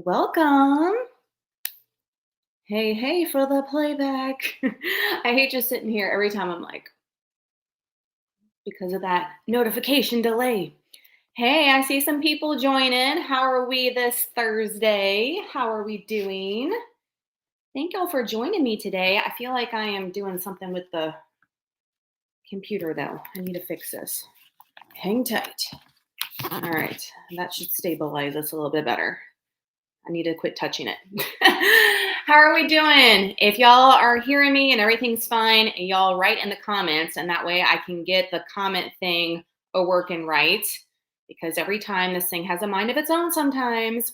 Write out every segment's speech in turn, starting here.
Welcome. Hey, hey, for the playback. I hate just sitting here every time I'm like, because of that notification delay. Hey, I see some people join in. How are we this Thursday? How are we doing? Thank y'all for joining me today. I feel like I am doing something with the computer though. I need to fix this. Hang tight. All right, that should stabilize us a little bit better. I need to quit touching it. How are we doing? If y'all are hearing me and everything's fine, y'all write in the comments, and that way I can get the comment thing a working right, because every time this thing has a mind of its own sometimes.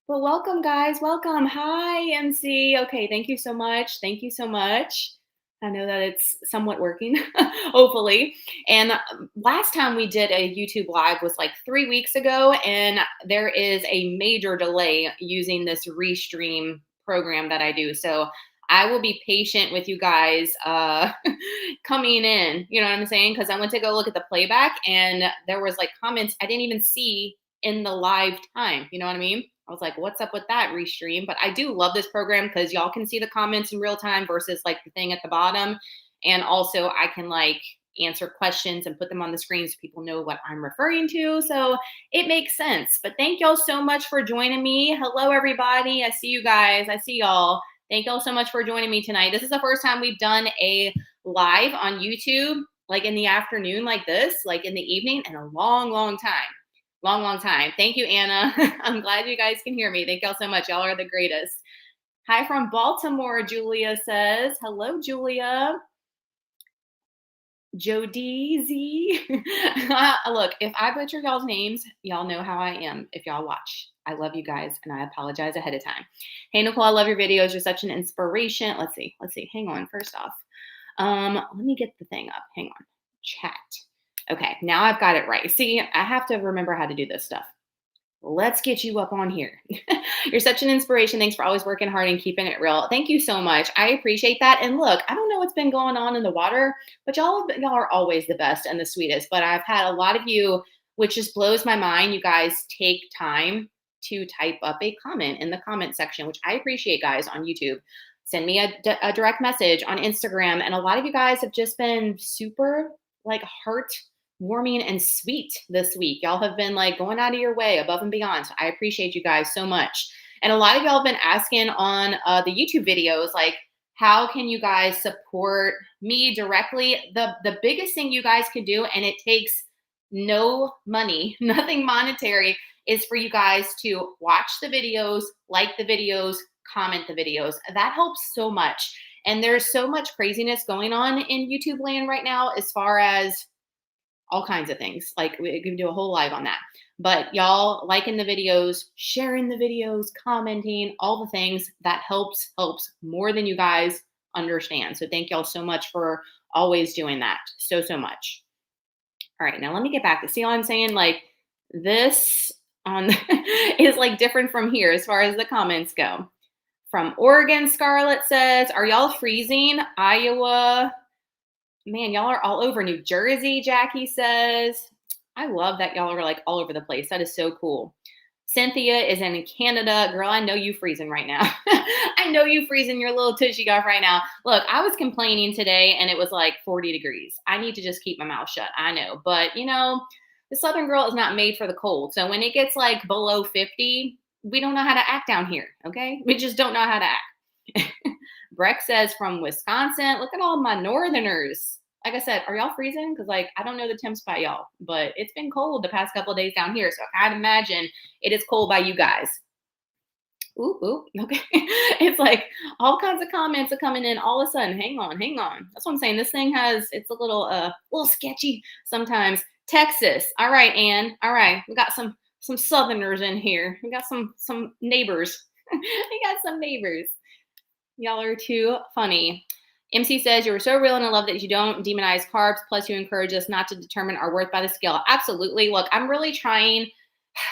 But welcome, guys. Welcome. Hi, MC. Okay, thank you so much. Thank you so much. I know that it's somewhat working, hopefully. And last time we did a YouTube live was like 3 weeks ago, and there is a major delay using this Restream program that I do. So I will be patient with you guys coming in, you know what I'm saying? Because I went to go look at the playback and there was like comments I didn't even see in the live time. You know what I mean? I was like, what's up with that Restream? But I do love this program because y'all can see the comments in real time versus like the thing at the bottom. And also I can like answer questions and put them on the screen so people know what I'm referring to. So it makes sense. But thank y'all so much for joining me. Hello, everybody. I see you guys. I see y'all. Thank y'all so much for joining me tonight. This is the first time we've done a live on YouTube, like in the afternoon like this, like in the evening, in a long, long time. Long, long time. Thank you, Anna. I'm glad you guys can hear me. Thank y'all so much. Y'all are the greatest. Hi from Baltimore, Julia says. Hello, Julia. Jody Z. Look, if I butcher y'all's names, y'all know how I am if y'all watch. I love you guys and I apologize ahead of time. Hey, Nicole, I love your videos. You're such an inspiration. Let's see. Hang on. First off, let me get the thing up. Hang on. Chat. Okay, now I've got it right. See, I have to remember how to do this stuff. Let's get you up on here. You're such an inspiration. Thanks for always working hard and keeping it real. Thank you so much. I appreciate that. And look, I don't know what's been going on in the water, but y'all are always the best and the sweetest. But I've had a lot of you, which just blows my mind. You guys take time to type up a comment in the comment section, which I appreciate, guys, on YouTube. Send me a direct message on Instagram. And a lot of you guys have just been super like heartwarming and sweet this week. Y'all have been like going out of your way above and beyond. So I appreciate you guys so much. And a lot of y'all have been asking on the YouTube videos, like, how can you guys support me directly? The biggest thing you guys can do, and it takes no money, nothing monetary, is for you guys to watch the videos, like the videos, comment the videos. That helps so much. And there's so much craziness going on in YouTube land right now as far as all kinds of things. Like we can do a whole live on that. But y'all liking the videos, sharing the videos, commenting, all the things that helps more than you guys understand. So thank y'all so much for always doing that. So much. All right, now let me get back to see how I'm saying like this on is like different from here as far as the comments go. From Oregon, Scarlett says, are y'all freezing? Iowa, man, y'all are all over. New Jersey, Jackie says. I love that y'all are like all over the place. That is so cool. Cynthia is in Canada. Girl, I know you freezing right now. I know you freezing your little tushy off right now. Look, I was complaining today and it was like 40 degrees. I need to just keep my mouth shut. I know. But, you know, the Southern girl is not made for the cold. So when it gets like below 50, we don't know how to act down here. Okay? We just don't know how to act. Breck says from Wisconsin. Look at all my northerners. Like I said, are y'all freezing? Because like I don't know the temps by y'all, but it's been cold the past couple of days down here. So I'd imagine it is cold by you guys. Ooh, okay. It's like all kinds of comments are coming in all of a sudden. Hang on. That's what I'm saying. This thing it's a little sketchy sometimes. Texas. All right, Ann. All right. We got some Southerners in here. We got some neighbors. We got some neighbors. Y'all are too funny. MC says, you were so real and I love that you don't demonize carbs. Plus, you encourage us not to determine our worth by the scale. Absolutely. Look, I'm really trying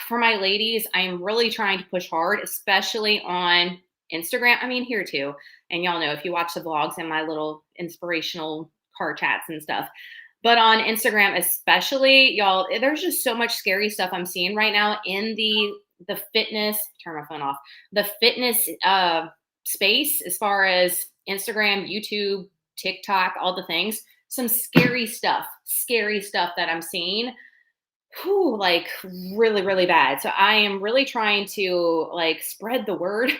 for my ladies. I'm really trying to push hard, especially on Instagram. I mean, here too. And y'all know if you watch the vlogs and my little inspirational car chats and stuff. But on Instagram, especially, y'all, there's just so much scary stuff I'm seeing right now in the the fitness, turn my phone off, the fitness space as far as Instagram, YouTube, TikTok, all the things, some scary stuff that I'm seeing. Whew, like really, really bad. So I am really trying to like spread the word.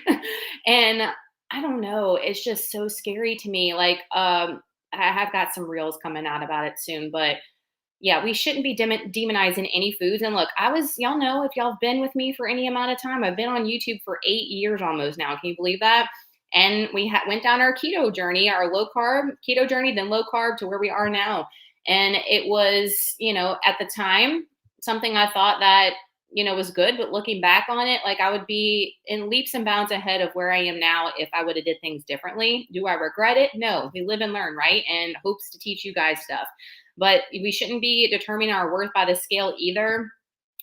And I don't know, it's just so scary to me. Like, I have got some reels coming out about it soon, but yeah, we shouldn't be demonizing any foods. And look, y'all know, if y'all have been with me for any amount of time, I've been on YouTube for 8 years almost now. Can you believe that? And we went down our keto journey, our low carb keto journey, then low carb to where we are now. And it was, at the time, something I thought that, was good. But looking back on it, like I would be in leaps and bounds ahead of where I am now if I would have did things differently. Do I regret it? No. We live and learn, right? And hopes to teach you guys stuff. But we shouldn't be determining our worth by the scale either.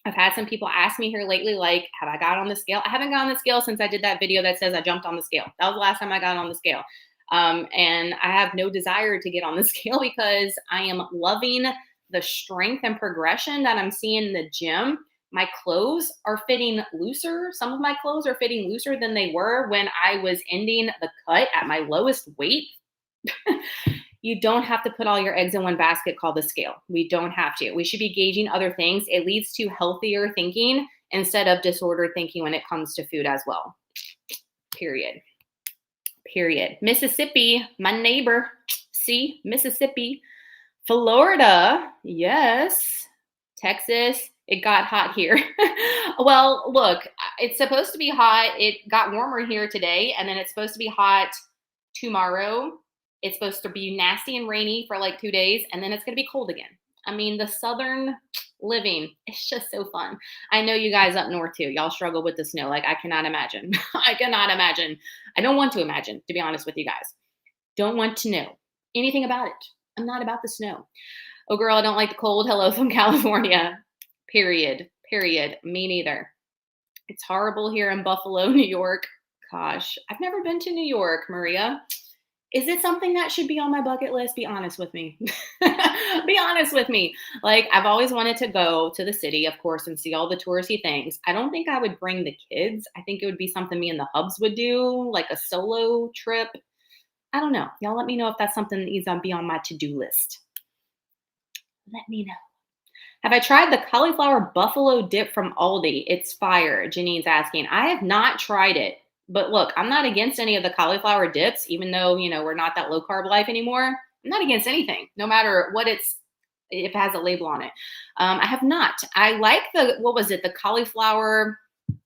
I've had some people ask me here lately, like, have I got on the scale? I haven't got on the scale since I did that video that says I jumped on the scale. That was the last time I got on the scale. And I have no desire to get on the scale because I am loving the strength and progression that I'm seeing in the gym. My clothes are fitting looser. Some of my clothes are fitting looser than they were when I was ending the cut at my lowest weight. You don't have to put all your eggs in one basket called the scale. We don't have to. We should be gauging other things. It leads to healthier thinking instead of disordered thinking when it comes to food as well. Period. Mississippi, my neighbor. See, Mississippi. Florida, yes. Texas, it got hot here. Well, look, it's supposed to be hot. It got warmer here today, and then it's supposed to be hot tomorrow. It's supposed to be nasty and rainy for like 2 days, and then it's going to be cold again. I mean, the southern living, it's just so fun. I know you guys up north too. Y'all struggle with the snow. Like, I cannot imagine. I cannot imagine. I don't want to imagine, to be honest with you guys. Don't want to know anything about it. I'm not about the snow. Oh, girl, I don't like the cold. Hello from California. Period. Me neither. It's horrible here in Buffalo, New York. Gosh, I've never been to New York, Maria. Is it something that should be on my bucket list? Be honest with me. Be honest with me. Like, I've always wanted to go to the city, of course, and see all the touristy things. I don't think I would bring the kids. I think it would be something me and the hubs would do, like a solo trip. I don't know. Y'all let me know if that's something that needs to be on my to-do list. Let me know. Have I tried the cauliflower buffalo dip from Aldi? It's fire. Janine's asking. I have not tried it. But look, I'm not against any of the cauliflower dips, even though, we're not that low carb life anymore. I'm not against anything, no matter what if it has a label on it. I have not. I like the cauliflower,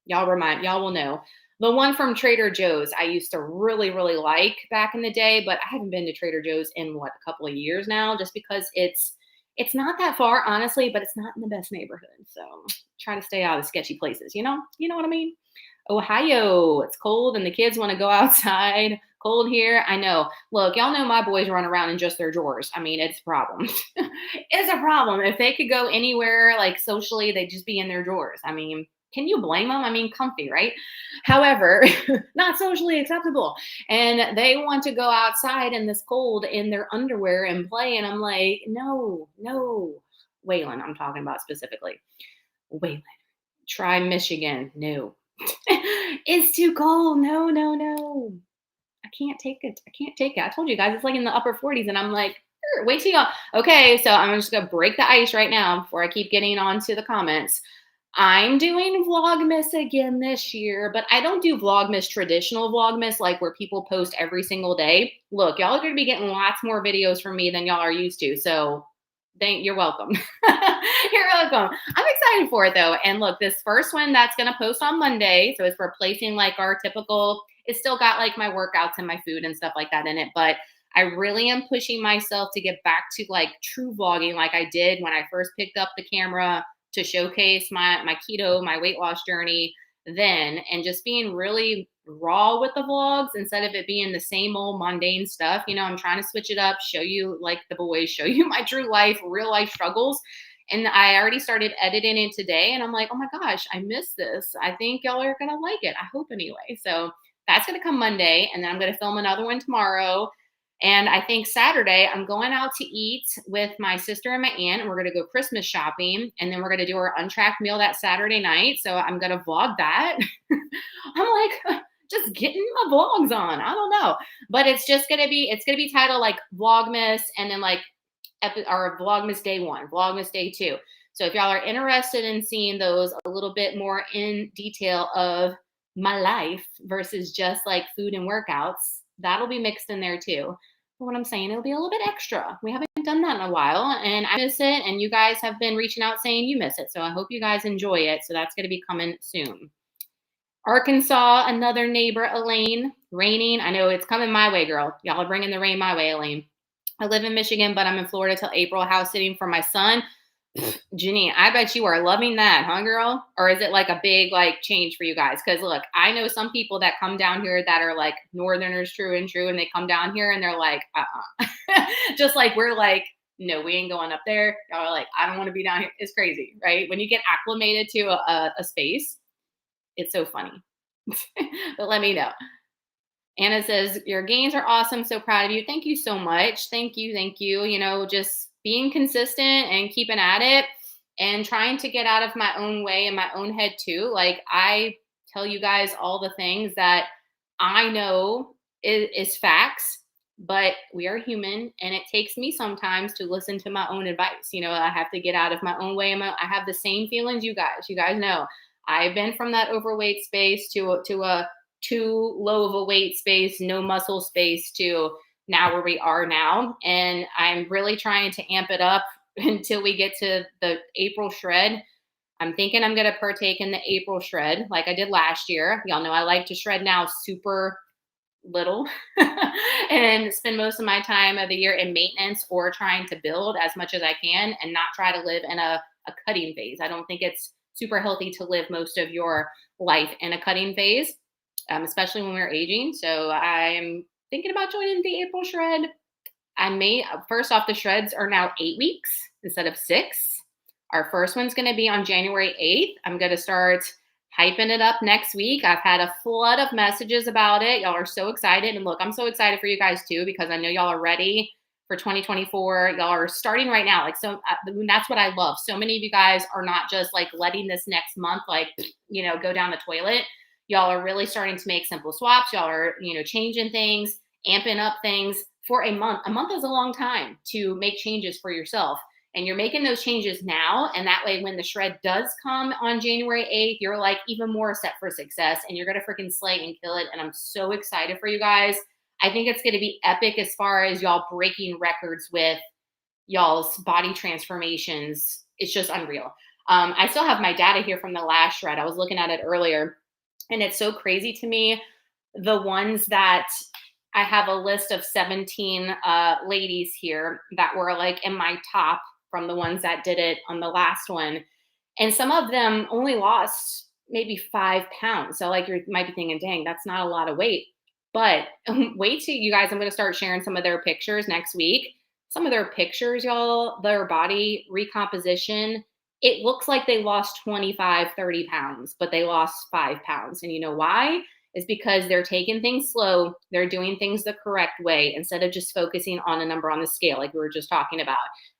y'all will know. The one from Trader Joe's I used to really, really like back in the day, but I haven't been to Trader Joe's in a couple of years now, just because it's not that far, honestly, but it's not in the best neighborhood. So try to stay out of sketchy places, you know what I mean? Ohio, it's cold and the kids want to go outside. Cold here, I know. Look, y'all know my boys run around in just their drawers. I mean, it's a problem. It's a problem. If they could go anywhere, like socially, they'd just be in their drawers. I mean, can you blame them? I mean, comfy, right? However, not socially acceptable. And they want to go outside in this cold in their underwear and play. And I'm like, no. Waylon, I'm talking about specifically. Waylon, try Michigan. No. It's too cold. No. I can't take it. I told you guys it's like in the upper 40s, and I'm like, wait till y'all. Okay, so I'm just gonna break the ice right now before I keep getting on to the comments. I'm doing Vlogmas again this year, but I don't do Vlogmas, traditional Vlogmas, like where people post every single day. Look, y'all are gonna be getting lots more videos from me than y'all are used to, so you're welcome. You're welcome. I'm excited for it though. And look, this first one that's going to post on Monday. So it's replacing like our typical, it's still got like my workouts and my food and stuff like that in it. But I really am pushing myself to get back to like true vlogging like I did when I first picked up the camera to showcase my keto, my weight loss journey then, and just being really raw with the vlogs instead of it being the same old mundane stuff. I'm trying to switch it up, show you like the boys, show you my true life, real life struggles. And I already started editing it today, and I'm like, oh my gosh, I missed this. I think y'all are gonna like it. I hope anyway. So that's gonna come Monday, and then I'm gonna film another one tomorrow. And I think Saturday, I'm going out to eat with my sister and my aunt, and we're going to go Christmas shopping. And then we're going to do our untracked meal that Saturday night. So I'm going to vlog that. I'm like, just getting my vlogs on. I don't know. But it's going to be titled like Vlogmas and then like or Vlogmas day 1, Vlogmas day 2. So if y'all are interested in seeing those a little bit more in detail of my life versus just like food and workouts, that'll be mixed in there too. But what I'm saying, it'll be a little bit extra. We haven't done that in a while and I miss it. And you guys have been reaching out saying you miss it. So I hope you guys enjoy it. So that's going to be coming soon. Arkansas, another neighbor, Elaine. Raining. I know it's coming my way, girl. Y'all are bringing the rain my way, Elaine. I live in Michigan, but I'm in Florida till April, house sitting for my son. Janine, I bet you are loving that, huh, girl? Or is it like a big like change for you guys? Because look, I know some people that come down here that are like Northerners, true and true, and they come down here and they're like, just like we're like, no, we ain't going up there. Y'all are like, I don't want to be down here. It's crazy, right? When you get acclimated to a space, it's so funny. But let me know. Anna says, your gains are awesome. So proud of you. Thank you so much. Thank you. Thank you. You know, just being consistent and keeping at it and trying to get out of my own way and my own head too. Like I tell you guys all the things that I know is facts, but we are human and it takes me sometimes to listen to my own advice. You know, I have to get out of my own way. I have the same feelings you guys know. I've been from that overweight space to a too low of a weight space, no muscle space to now where we are now. And I'm really trying to amp it up until we get to the April shred. I'm thinking I'm going to partake in the April shred like I did last year. Y'all know I like to shred now super little and spend most of my time of the year in maintenance or trying to build as much as I can and not try to live in a cutting phase. I don't think it's super healthy to live most of your life in a cutting phase. Especially when we're aging. So I'm thinking about joining the April shred. I may, first off, the shreds are now 8 weeks instead of 6. Our first one's going to be on January 8th. I'm going to start hyping it up next week. I've had a flood of messages about it. Y'all are so excited. And look, I'm so excited for you guys too, because I know y'all are ready for 2024. Y'all are starting right now. Like, so that's what I love. So many of you guys are not just like letting this next month, like, you know, go down the toilet. Y'all are really starting to make simple swaps. Y'all are, you know, changing things, amping up things for a month. A month is a long time to make changes for yourself. And you're making those changes now. And that way, when the shred does come on January 8th, you're like even more set for success and you're going to freaking slay and kill it. And I'm so excited for you guys. I think it's going to be epic as far as y'all breaking records with y'all's body transformations. It's just unreal. I still have my data here from the last shred. I was looking at it earlier. And it's so crazy to me, the ones that I have a list of 17 ladies here that were like in my top from the ones that did it on the last one. And some of them only lost maybe 5 pounds. So like you might be thinking, dang, that's not a lot of weight. But wait till you guys, I'm going to start sharing some of their pictures next week. Some of their pictures, y'all, their body recomposition, it looks like they lost 25, 30 pounds, but they lost 5 pounds. And you know why? It's because they're taking things slow. They're doing things the correct way instead of just focusing on a number on the scale like we were just talking about.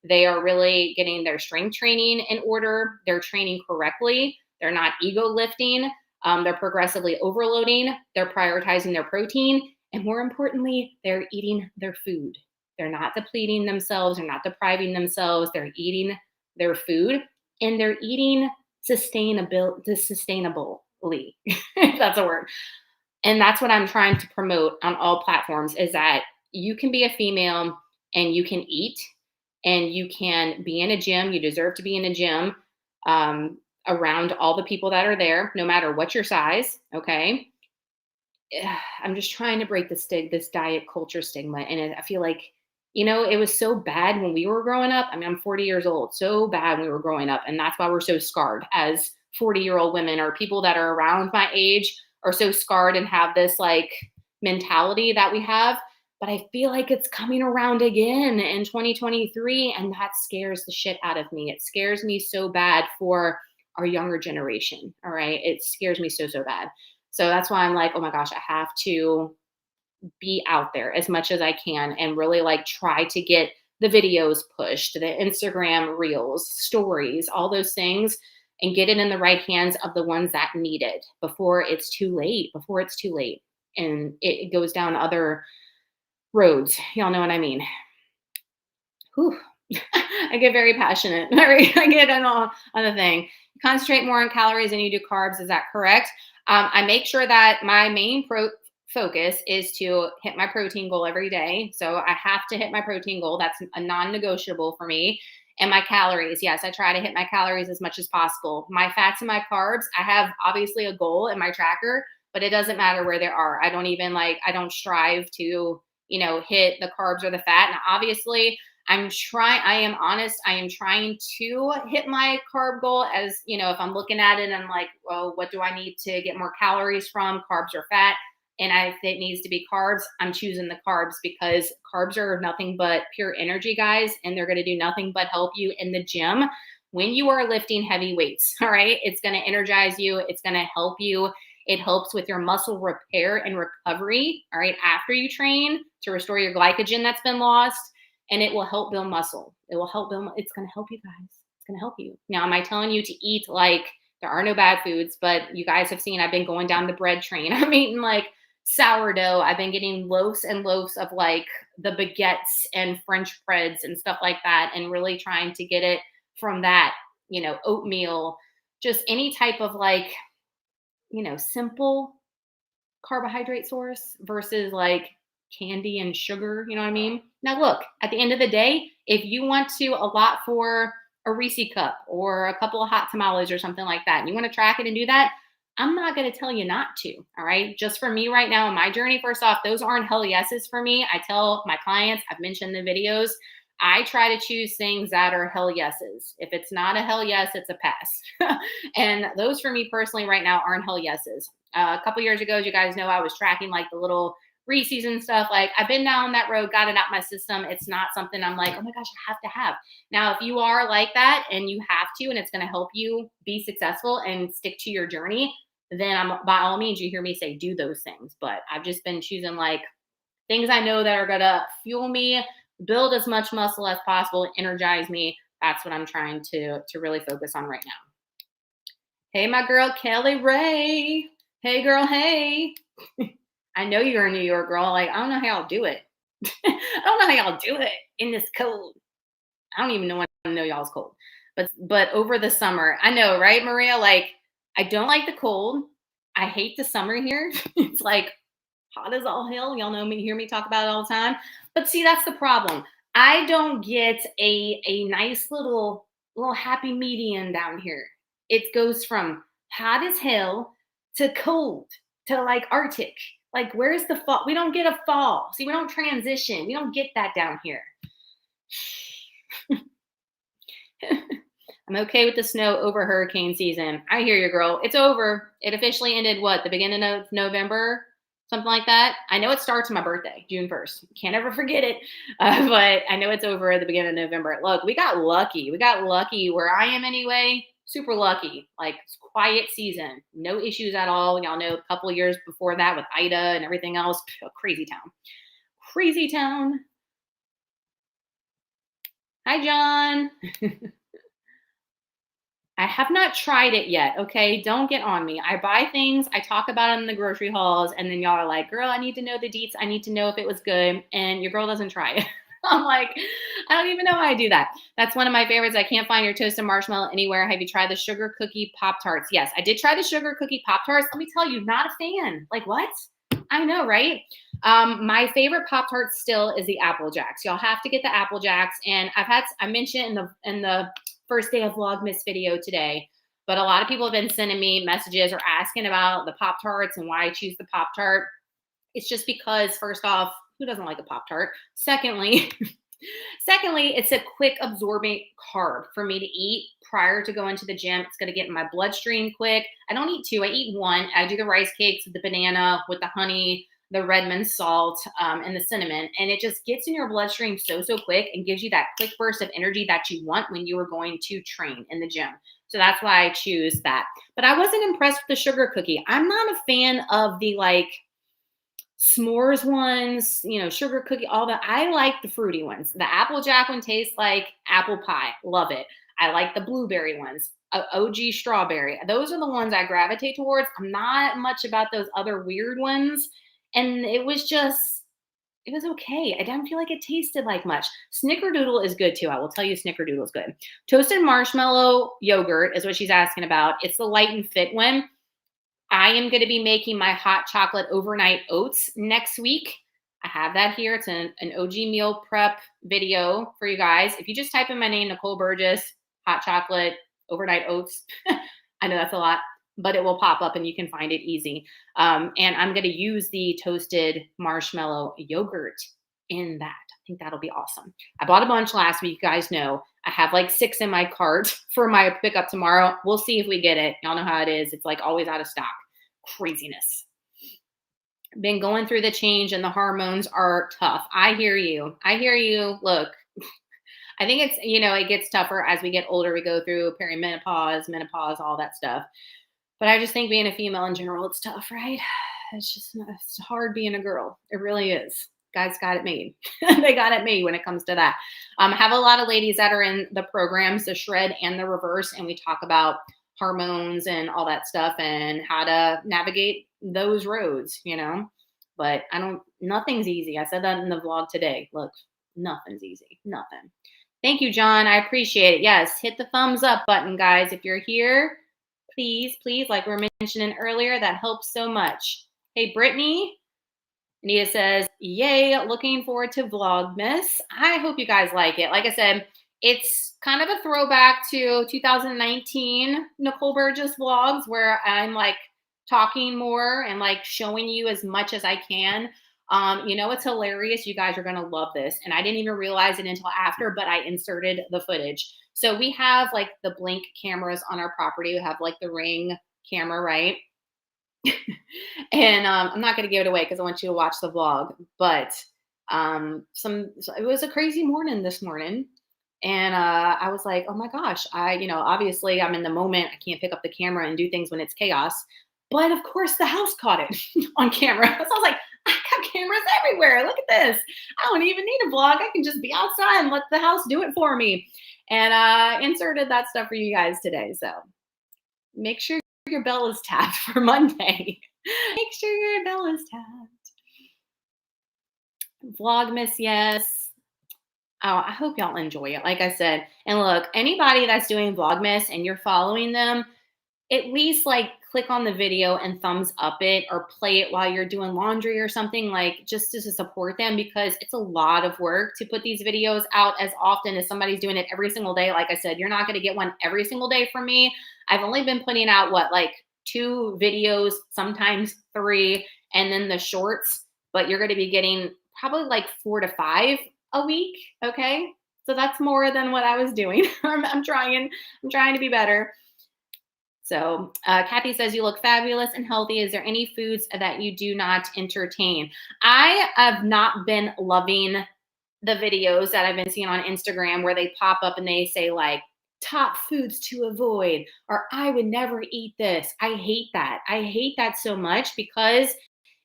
They are really getting their strength training in order. They're training correctly. They're not ego lifting. They're progressively overloading. They're prioritizing their protein. And more importantly, they're eating their food. They're not depleting themselves. They're not depriving themselves. They're eating their food. And they're eating sustainably, if that's a word. And that's what I'm trying to promote on all platforms is that you can be a female and you can eat and you can be in a gym. You deserve to be in a gym around all the people that are there, no matter what your size. Okay. I'm just trying to break this diet culture stigma. And I feel like, you know, it was so bad when we were growing up. I mean, I'm 40 years old, so bad when we were growing up. And that's why we're so scarred as 40-year-old women or people that are around my age are so scarred and have this like mentality that we have. But I feel like it's coming around again in 2023. And that scares the shit out of me. It scares me so bad for our younger generation. All right. It scares me so bad. So that's why I'm like, oh my gosh, I have to be out there as much as I can and really like try to get the videos pushed, the Instagram reels, stories, all those things, and get it in the right hands of the ones that need it before it's too late, and it goes down other roads. Y'all know what I mean? Whew. I get very passionate. I get on the thing. Concentrate more on calories than you do carbs. Is that correct? I make sure that my main focus is to hit my protein goal every day. So I have to hit my protein goal. That's a non-negotiable for me. And my calories. Yes, I try to hit my calories as much as possible. My fats and my carbs, I have obviously a goal in my tracker, but it doesn't matter where they are. I don't strive to, hit the carbs or the fat. And obviously I am honest. I am trying to hit my carb goal as, if I'm looking at it and I'm like, well, what do I need to get more calories from, carbs or fat? And if it needs to be carbs, I'm choosing the carbs because carbs are nothing but pure energy, guys. And they're going to do nothing but help you in the gym when you are lifting heavy weights. All right. It's going to energize you. It's going to help you. It helps with your muscle repair and recovery. All right. After you train to restore your glycogen that's been lost. And it will help build muscle. It's going to help you guys. It's going to help you. Now, am I telling you to eat like there are no bad foods, but you guys have seen I've been going down the bread train. I'm eating like sourdough. I've been getting loaves and loaves of like the baguettes and French breads and stuff like that, and really trying to get it from that, oatmeal, just any type of like, simple carbohydrate source versus like candy and sugar, you know what I mean? Now look, at the end of the day, if you want to allot for a Reese cup or a couple of hot tamales or something like that, and you want to track it and do that, I'm not going to tell you not to, all right? Just for me right now in my journey, first off, those aren't hell yeses for me. I tell my clients, I've mentioned in the videos, I try to choose things that are hell yeses. If it's not a hell yes, it's a pass. And those for me personally right now aren't hell yeses. A couple years ago, as you guys know, I was tracking like the little Reese's and stuff. Like I've been down that road, got it out my system. It's not something I'm like, oh my gosh, I have to have. Now, if you are like that and you have to, and it's going to help you be successful and stick to your journey, then by all means, you hear me say, do those things. But I've just been choosing like things I know that are going to fuel me, build as much muscle as possible, energize me. That's what I'm trying to really focus on right now. Hey, my girl, Kelly Ray. Hey, girl. Hey. I know you're a New York girl. Like, I don't know how y'all do it. I don't know how y'all do it in this cold. I don't even know when I know y'all's cold. But over the summer, I know, right, Maria? Like, I don't like the cold. I hate the summer here. It's like hot as all hell. Y'all know me, hear me talk about it all the time. But see, that's the problem. I don't get a nice little happy median down here. It goes from hot as hell to cold to like Arctic. Like, where's the fall? We don't get a fall. See, we don't transition. We don't get that down here. I'm okay with the snow over hurricane season. I hear you, girl. It's over. It officially ended, what, the beginning of November? Something like that. I know it starts my birthday, June 1st. Can't ever forget it. But I know it's over at the beginning of November. Look, we got lucky. We got lucky where I am anyway. Super lucky. Like, quiet season. No issues at all. Y'all know a couple of years before that with Ida and everything else. Crazy town. Crazy town. Hi, John. I have not tried it yet, okay? Don't get on me. I buy things, I talk about them in the grocery hauls, and then y'all are like, girl, I need to know the deets. I need to know if it was good, and your girl doesn't try it. I'm like, I don't even know how I do that. That's one of my favorites. I can't find your toasted marshmallow anywhere. Have you tried the sugar cookie Pop-Tarts? Yes, I did try the sugar cookie Pop-Tarts. Let me tell you, not a fan. Like, what? I know, right? My favorite Pop-Tarts still is the Apple Jacks. Y'all have to get the Apple Jacks, and I mentioned in the first day of Vlogmas video today, but a lot of people have been sending me messages or asking about the Pop-Tarts and why I choose the Pop-Tart. It's just because, first off, who doesn't like a Pop-Tart? Secondly, it's a quick absorbing carb for me to eat prior to going to the gym. It's going to get in my bloodstream quick. I don't eat two, I eat one. I do the rice cakes with the banana, with the honey, the Redmond salt, and the cinnamon. And it just gets in your bloodstream so quick and gives you that quick burst of energy that you want when you are going to train in the gym. So that's why I choose that. But I wasn't impressed with the sugar cookie. I'm not a fan of the like s'mores ones, you know, sugar cookie, all that. I like the fruity ones. The Applejack one tastes like apple pie. Love it. I like the blueberry ones. OG strawberry. Those are the ones I gravitate towards. I'm not much about those other weird ones. And it was okay. I didn't feel like it tasted like much. Snickerdoodle is good too. I will tell you Snickerdoodle is good. Toasted marshmallow yogurt is what she's asking about. It's the light and fit one. I am going to be making my hot chocolate overnight oats next week. I have that here. It's an OG meal prep video for you guys. If you just type in my name, Nicole Burgess, hot chocolate overnight oats, I know that's a lot, but it will pop up and you can find it easy. And I'm going to use the toasted marshmallow yogurt in that. I think that'll be awesome. I bought a bunch last week. You guys know I have like 6 in my cart for my pickup tomorrow. We'll see if we get it. Y'all know how it is. It's like always out of stock. Craziness. Been going through the change and the hormones are tough. I hear you. I hear you. Look, I think it's, you know, it gets tougher as we get older. We go through perimenopause, menopause, all that stuff. But I just think being a female in general, it's tough, right? It's hard being a girl. It really is. Guys got it made. They got it made when it comes to that. I have a lot of ladies that are in the programs, the shred and the reverse, and we talk about hormones and all that stuff and how to navigate those roads, you know. But nothing's easy. I said that in the vlog today. Look, nothing's easy. Nothing. Thank you, John. I appreciate it. Yes, hit the thumbs up button, guys. If you're here, please, like we were mentioning earlier, that helps so much. Hey, Brittany. Anita says, yay, looking forward to Vlogmas. I hope you guys like it. Like I said, it's kind of a throwback to 2019 Nicole Burgess vlogs where I'm like talking more and like showing you as much as I can. You know, it's hilarious. You guys are going to love this. And I didn't even realize it until after, but I inserted the footage. So we have like the Blink cameras on our property. We have like the Ring camera, right? And I'm not going to give it away because I want you to watch the vlog. But it was a crazy morning this morning. And I was like, oh my gosh, obviously I'm in the moment. I can't pick up the camera and do things when it's chaos. But of course, the house caught it on camera. So I was like, I got cameras everywhere. Look at this. I don't even need a vlog. I can just be outside and let the house do it for me. And I inserted that stuff for you guys today. So make sure your bell is tapped for Monday. Make sure your bell is tapped. Vlogmas, yes. Oh, I hope y'all enjoy it. Like I said, and look, anybody that's doing Vlogmas and you're following them, at least like click on the video and thumbs up it or play it while you're doing laundry or something, like just to support them, because it's a lot of work to put these videos out as often as somebody's doing it every single day. Like I said, you're not going to get one every single day from me. I've only been putting out like 2 videos, sometimes 3, and then the shorts, but you're going to be getting probably like 4 to 5 a week. Okay. So that's more than what I was doing. I'm trying to be better. So Kathy says, you look fabulous and healthy. Is there any foods that you do not entertain? I have not been loving the videos that I've been seeing on Instagram where they pop up and they say like top foods to avoid, or I would never eat this. I hate that. I hate that so much because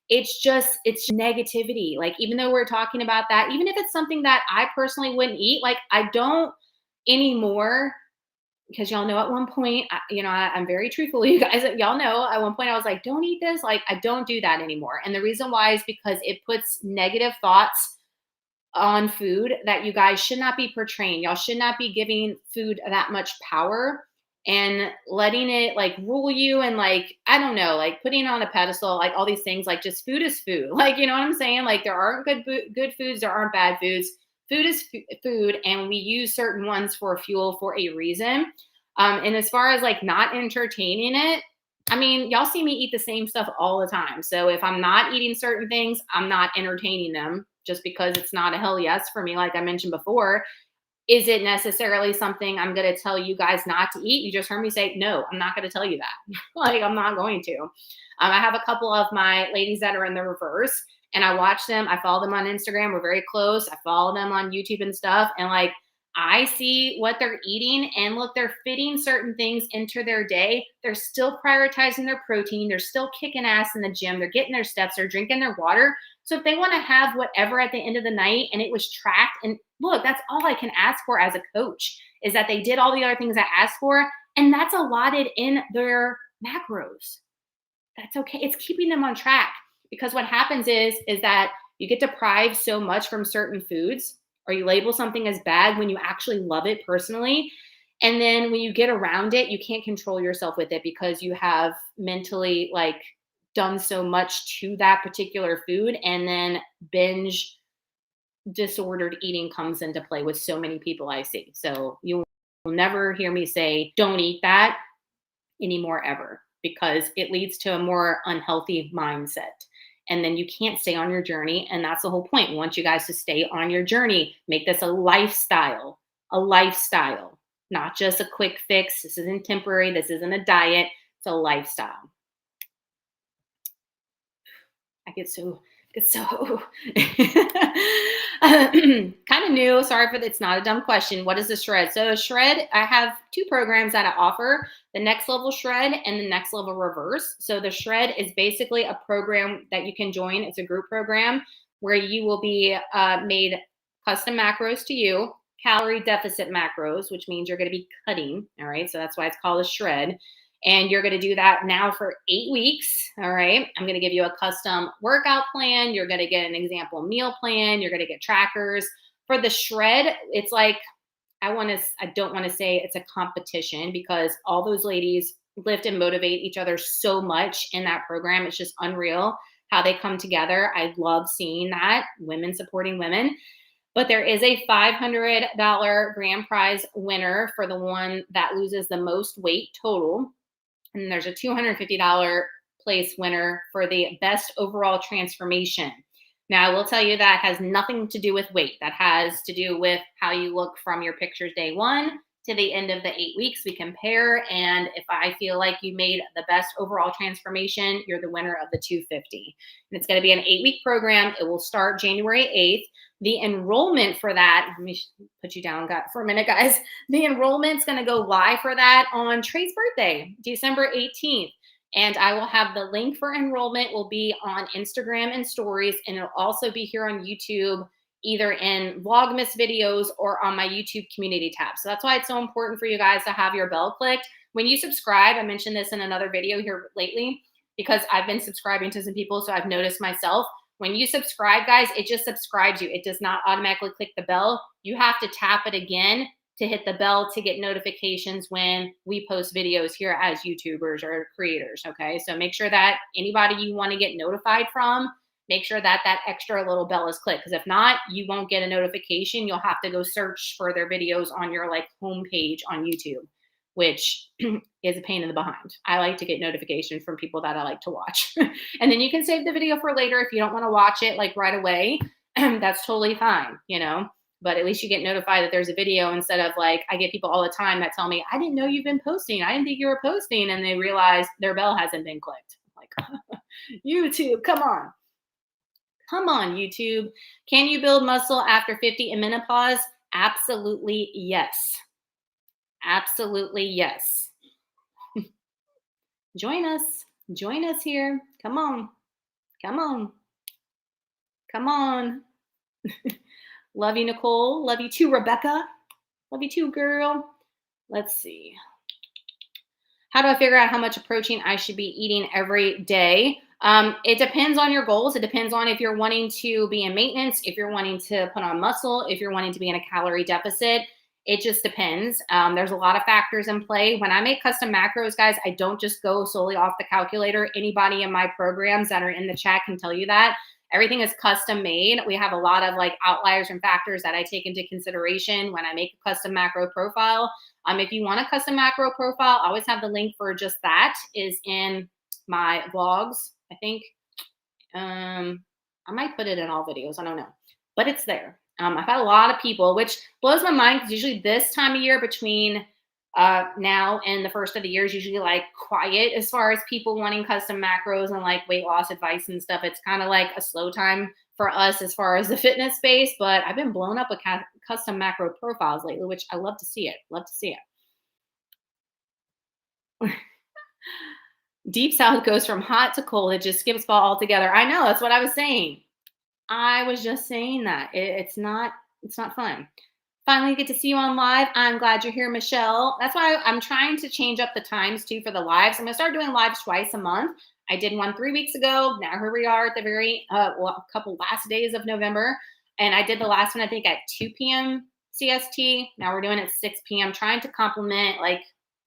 it's negativity. Like, even though we're talking about that, even if it's something that I personally wouldn't eat, like I don't anymore. Because y'all know at one point, I'm very truthful, you guys, y'all know at one point I was like, don't eat this. Like, I don't do that anymore. And the reason why is because it puts negative thoughts on food that you guys should not be portraying. Y'all should not be giving food that much power and letting it like rule you and like, I don't know, like putting it on a pedestal, like all these things, like just food is food. Like, you know what I'm saying? Like there aren't good foods, there aren't bad foods. Food is food, and we use certain ones for fuel for a reason. And as far as like not entertaining it, I mean, y'all see me eat the same stuff all the time. So if I'm not eating certain things, I'm not entertaining them just because it's not a hell yes for me, like I mentioned before. Is it necessarily something I'm going to tell you guys not to eat? You just heard me say, no, I'm not going to tell you that. Like, I'm not going to. I have a couple of my ladies that are in the reverse. And I watch them. I follow them on Instagram. We're very close. I follow them on YouTube and stuff. And like, I see what they're eating, and look, they're fitting certain things into their day. They're still prioritizing their protein. They're still kicking ass in the gym. They're getting their steps. They're drinking their water. So if they want to have whatever at the end of the night and it was tracked, and look, that's all I can ask for as a coach, is that they did all the other things I asked for, and that's allotted in their macros. That's okay. It's keeping them on track, because what happens is that you get deprived so much from certain foods, or you label something as bad when you actually love it personally. And then when you get around it, you can't control yourself with it because you have mentally like done so much to that particular food. And then binge disordered eating comes into play with so many people I see. So you will never hear me say, don't eat that anymore ever, because it leads to a more unhealthy mindset. And then you can't stay on your journey. And that's the whole point. We want you guys to stay on your journey. Make this a lifestyle, not just a quick fix. This isn't temporary. This isn't a diet. It's a lifestyle. I get so kind of new. Sorry for that. It's not a dumb question. What is a shred? So a shred, I have two programs that I offer: the Next Level Shred and the Next Level Reverse. So the shred is basically a program that you can join. It's a group program where you will be made custom macros to you, calorie deficit macros, which means you're going to be cutting. All right. So that's why it's called a shred. And you're going to do that now for 8 weeks. All right. I'm going to give you a custom workout plan. You're going to get an example meal plan. You're going to get trackers. For the shred, it's like, I don't want to say it's a competition, because all those ladies lift and motivate each other so much in that program. It's just unreal how they come together. I love seeing that, women supporting women. But there is a $500 grand prize winner for the one that loses the most weight total. And there's a $250 place winner for the best overall transformation. Now, I will tell you that has nothing to do with weight. That has to do with how you look from your pictures day one to the end of the 8 weeks. We compare. And if I feel like you made the best overall transformation, you're the winner of the $250. And it's going to be an 8-week program. It will start January 8th. The enrollment for that, let me put you down for a minute, guys. The enrollment's going to go live for that on Trey's birthday, December 18th. And I will have the link for enrollment will be on Instagram and stories. And it'll also be here on YouTube, either in Vlogmas videos or on my YouTube community tab. So that's why it's so important for you guys to have your bell clicked. When you subscribe, I mentioned this in another video here lately, because I've been subscribing to some people, so I've noticed myself. When you subscribe, guys, it just subscribes you. It does not automatically click the bell. You have to tap it again to hit the bell to get notifications when we post videos here as YouTubers or creators, okay? So make sure that anybody you want to get notified from, make sure that that extra little bell is clicked, because if not, you won't get a notification. You'll have to go search for their videos on your like homepage on YouTube, which is a pain in the behind. I like to get notifications from people that I like to watch. And then you can save the video for later if you don't want to watch it like right away. That's totally fine, you know, but at least you get notified that there's a video, instead of like, I get people all the time that tell me, I didn't know you've been posting. I didn't think you were posting. And they realize their bell hasn't been clicked. I'm like, YouTube, come on. Come on, YouTube. Can you build muscle after 50 in menopause? Absolutely yes. Absolutely yes. Join us. Join us here. Come on. Come on. Come on. Love you, Nicole. Love you too, Rebecca. Love you too, girl. Let's see. How do I figure out how much protein I should be eating every day? It depends on your goals. It depends on if you're wanting to be in maintenance, if you're wanting to put on muscle, if you're wanting to be in a calorie deficit. It just depends. There's a lot of factors in play. When I make custom macros, guys, I don't just go solely off the calculator. Anybody in my programs that are in the chat can tell you that. Everything is custom made. We have a lot of like outliers and factors that I take into consideration when I make a custom macro profile. If you want a custom macro profile, I always have the link for just that is in my vlogs. I think I might put it in all videos. I don't know, but it's there. I've had a lot of people, which blows my mind, because usually this time of year between now and the first of the year is usually like quiet as far as people wanting custom macros and like weight loss advice and stuff. It's kind of like a slow time for us as far as the fitness space, but I've been blown up with custom macro profiles lately, which I love to see it. Love to see it. Deep South goes from hot to cold. It just skips fall altogether. I know. That's what I was saying. I was just saying that it's not fun. Finally get to see you on live. I'm glad you're here, Michelle. That's why I'm trying to change up the times too for the lives. I'm gonna start doing lives twice a month. I did one 3 weeks ago. Now here we are at the very a couple last days of November, and I did the last one I think at 2 p.m. CST. Now we're doing it 6 p.m. Trying to complement like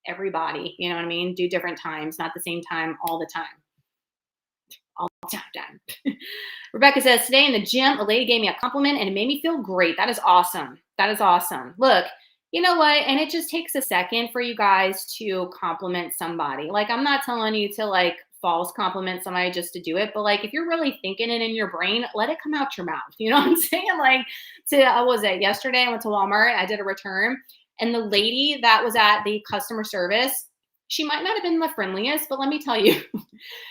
everybody. You know what I mean? Do different times, not the same time all the time. All the time. Rebecca says, today in the gym, a lady gave me a compliment and it made me feel great. That is awesome. That is awesome. Look, you know what? And it just takes a second for you guys to compliment somebody. Like, I'm not telling you to like false compliment somebody just to do it, but like if you're really thinking it in your brain, let it come out your mouth. You know what I'm saying? Like, what was it? Yesterday I went to Walmart, I did a return, and the lady that was at the customer service, she might not have been the friendliest, but let me tell you,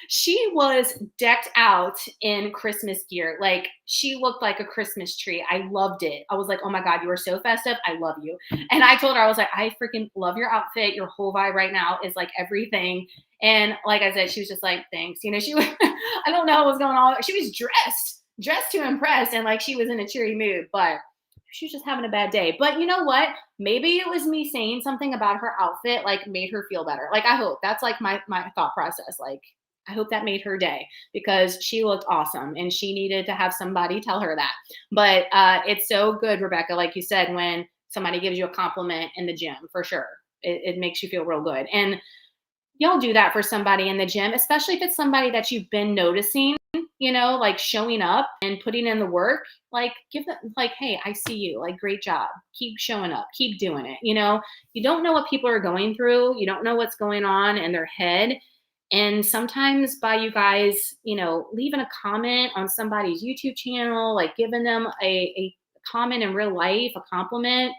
she was decked out in Christmas gear. Like, she looked like a Christmas tree. I loved it. I was like, oh my God, you are so festive. I love you. And I told her, I was like, I freaking love your outfit. Your whole vibe right now is like everything. And like I said, she was just like, thanks. You know, she was, I don't know what was going on. She was dressed to impress. And like, she was in a cheery mood, but she was just having a bad day. But you know what? Maybe it was me saying something about her outfit, like made her feel better. Like, I hope that's like my thought process. Like, I hope that made her day because she looked awesome and she needed to have somebody tell her that. But it's so good, Rebecca, like you said, when somebody gives you a compliment in the gym, for sure. It makes you feel real good. And you'll do that for somebody in the gym, especially if it's somebody that you've been noticing, you know, like showing up and putting in the work. Like, give them like, hey, I see you, like, great job. Keep showing up, keep doing it. You know, you don't know what people are going through. You don't know what's going on in their head. And sometimes by you guys, you know, leaving a comment on somebody's YouTube channel, like giving them a comment in real life, a compliment,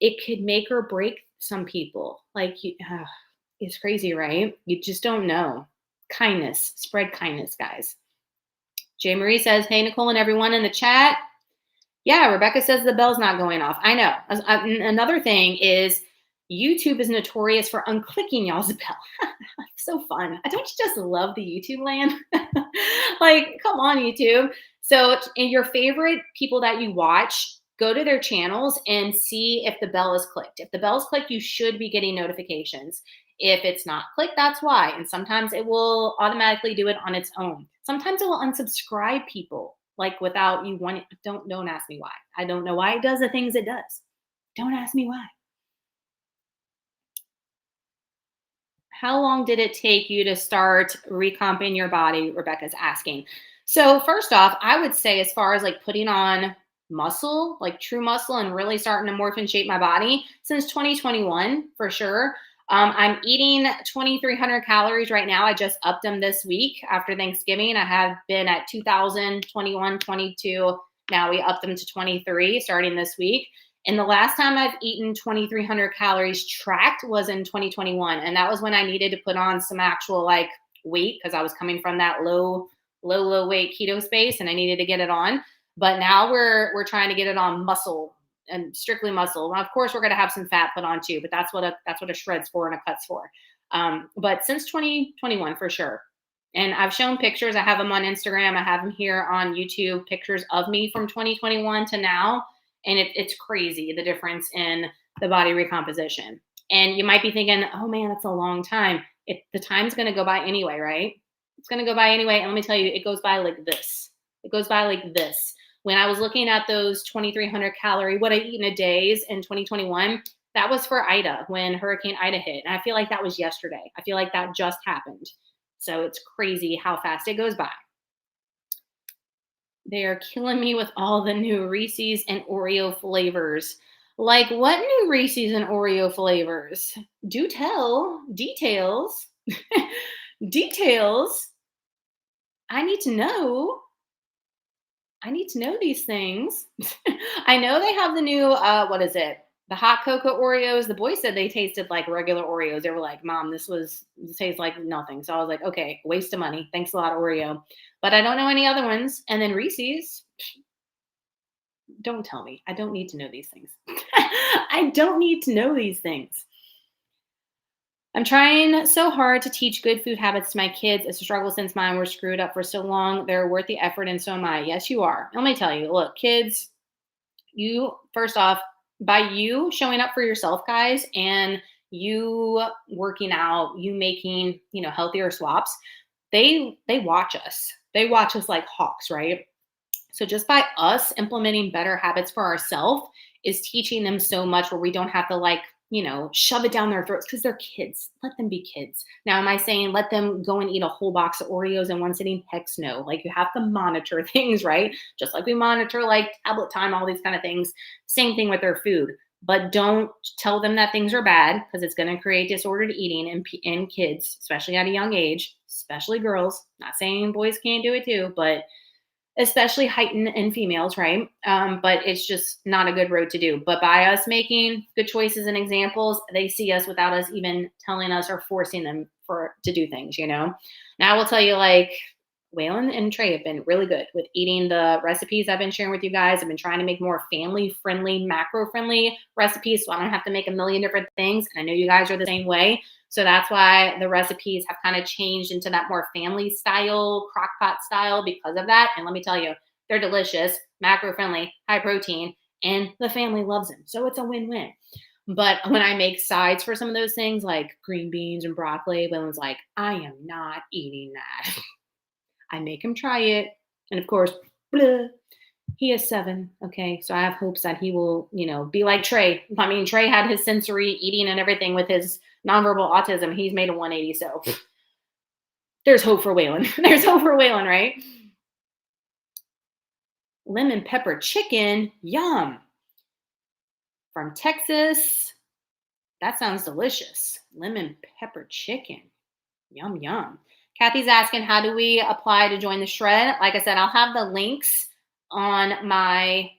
it could make or break some people. Like, it's crazy, right? You just don't know. Kindness, spread kindness, guys. J. Marie says, hey, Nicole and everyone in the chat. Yeah, Rebecca says the bell's not going off. I know. Another thing is YouTube is notorious for unclicking y'all's bell. So fun. Don't you just love the YouTube land? Like, come on, YouTube. So in your favorite people that you watch, go to their channels and see if the bell is clicked. If the bell is clicked, you should be getting notifications. If it's not clicked, that's why. And sometimes it will automatically do it on its own. Sometimes it will unsubscribe people, like without you wanting. Don't ask me why. I don't know why it does the things it does. Don't ask me why. How long did it take you to start recomping your body? Rebecca's asking. So first off, I would say as far as like putting on muscle, like true muscle, and really starting to morph and shape my body since 2021 for sure. I'm eating 2,300 calories right now. I just upped them this week after Thanksgiving. I have been at 2,000, 21, 22. Now we upped them to 23 starting this week. And the last time I've eaten 2,300 calories tracked was in 2021. And that was when I needed to put on some actual like weight because I was coming from that low weight keto space and I needed to get it on. But now we're trying to get it on muscle and strictly muscle. And of course, we're going to have some fat put on too, but that's what a shred's for and a cut's for. But since 2021 for sure. And I've shown pictures. I have them on Instagram. I have them here on YouTube, pictures of me from 2021 to now. And it's crazy, the difference in the body recomposition. And you might be thinking, oh man, that's a long time. The time's going to go by anyway, right? It's going to go by anyway. And let me tell you, it goes by like this. It goes by like this. When I was looking at those 2,300 calorie, what I eat in a days in 2021, that was for Ida, when Hurricane Ida hit. And I feel like that was yesterday. I feel like that just happened. So it's crazy how fast it goes by. They are killing me with all the new Reese's and Oreo flavors. Like, what new Reese's and Oreo flavors? Do tell. Details. Details. I need to know. I need to know these things. I know they have the new, what is it? The hot cocoa Oreos, the boys said they tasted like regular Oreos. They were like, Mom, this tastes like nothing. So I was like, okay, waste of money. Thanks a lot, Oreo. But I don't know any other ones. And then Reese's, don't tell me. I don't need to know these things. I don't need to know these things. I'm trying so hard to teach good food habits to my kids. It's a struggle since mine were screwed up for so long. They're worth the effort, and so am I. Yes, you are. Let me tell you, look, kids, you, first off, by you showing up for yourself, guys, and you working out, you making, healthier swaps, they watch us. They watch us like hawks, right? So just by us implementing better habits for ourselves is teaching them so much where we don't have to shove it down their throats because they're kids. Let them be kids. Now, am I saying let them go and eat a whole box of Oreos in one sitting? Heck no. Like, you have to monitor things, right? Just like we monitor like tablet time, all these kind of things. Same thing with their food. But don't tell them that things are bad, because it's going to create disordered eating in kids, especially at a young age, especially girls. Not saying boys can't do it too, but especially heightened in females, right? But it's just not a good road to do. But by us making good choices and examples, they see us without us even telling us or forcing them to do things, Now, I will tell you, like, Waylon and Trey have been really good with eating the recipes I've been sharing with you guys. I've been trying to make more family-friendly, macro-friendly recipes so I don't have to make a million different things. And I know you guys are the same way. So that's why the recipes have kind of changed into that more family style, crock pot style because of that. And let me tell you, they're delicious, macro-friendly, high protein, and the family loves them. So it's a win-win. But when I make sides for some of those things like green beans and broccoli, Waylon's like, I am not eating that. I make him try it. And of course, blah, he is 7. Okay. So I have hopes that he will, be like Trey. I mean, Trey had his sensory eating and everything with his nonverbal autism. He's made a 180. So there's hope for Waylon. There's hope for Waylon, right? Lemon pepper chicken. Yum. From Texas. That sounds delicious. Lemon pepper chicken. Yum, yum. Kathy's asking, how do we apply to join the shred? Like I said, I'll have the links on my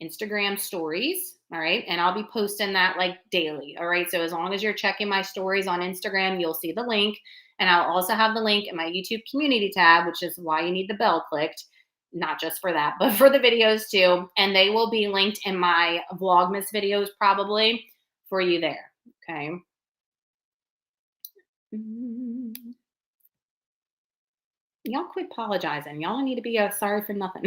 Instagram stories. All right. And I'll be posting that like daily. All right. So as long as you're checking my stories on Instagram, you'll see the link. And I'll also have the link in my YouTube community tab, which is why you need the bell clicked. Not just for that, but for the videos too. And they will be linked in my Vlogmas videos probably for you there. Okay. Y'all quit apologizing. Y'all need to be sorry for nothing.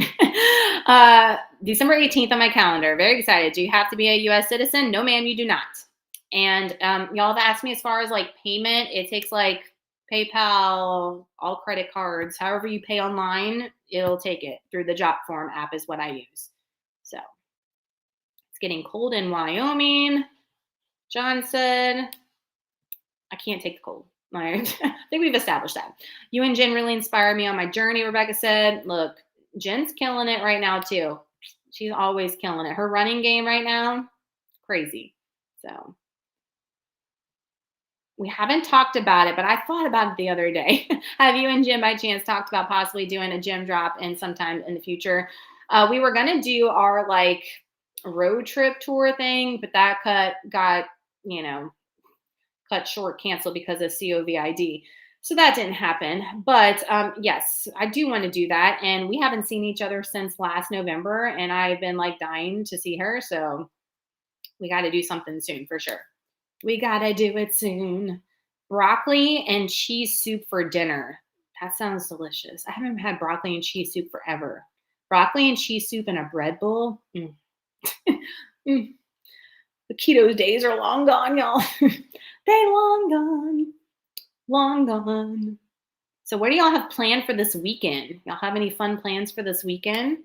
December 18th on my calendar. Very excited. Do you have to be a U.S. citizen? No, ma'am, you do not. And y'all have asked me as far as like payment. It takes like PayPal, all credit cards, however you pay online, it'll take it through the Jotform app is what I use. So it's getting cold in Wyoming. John said, I can't take the cold. I think we've established that. You and Jen really inspired me on my journey, Rebecca said. Look, Jen's killing it right now too. She's always killing it. Her running game right now, crazy. So we haven't talked about it, but I thought about it the other day. Have you and Jen by chance talked about possibly doing a gym drop and sometime in the future? We were going to do our like road trip tour thing, but that got, cut short, canceled because of COVID. So that didn't happen. But yes, I do want to do that. And we haven't seen each other since last November. And I've been like dying to see her. So we got to do something soon for sure. We got to do it soon. Broccoli and cheese soup for dinner. That sounds delicious. I haven't had broccoli and cheese soup forever. Broccoli and cheese soup in a bread bowl. Mm. Mm. The keto days are long gone, y'all. They long gone. Long gone. So what do y'all have planned for this weekend? Y'all have any fun plans for this weekend?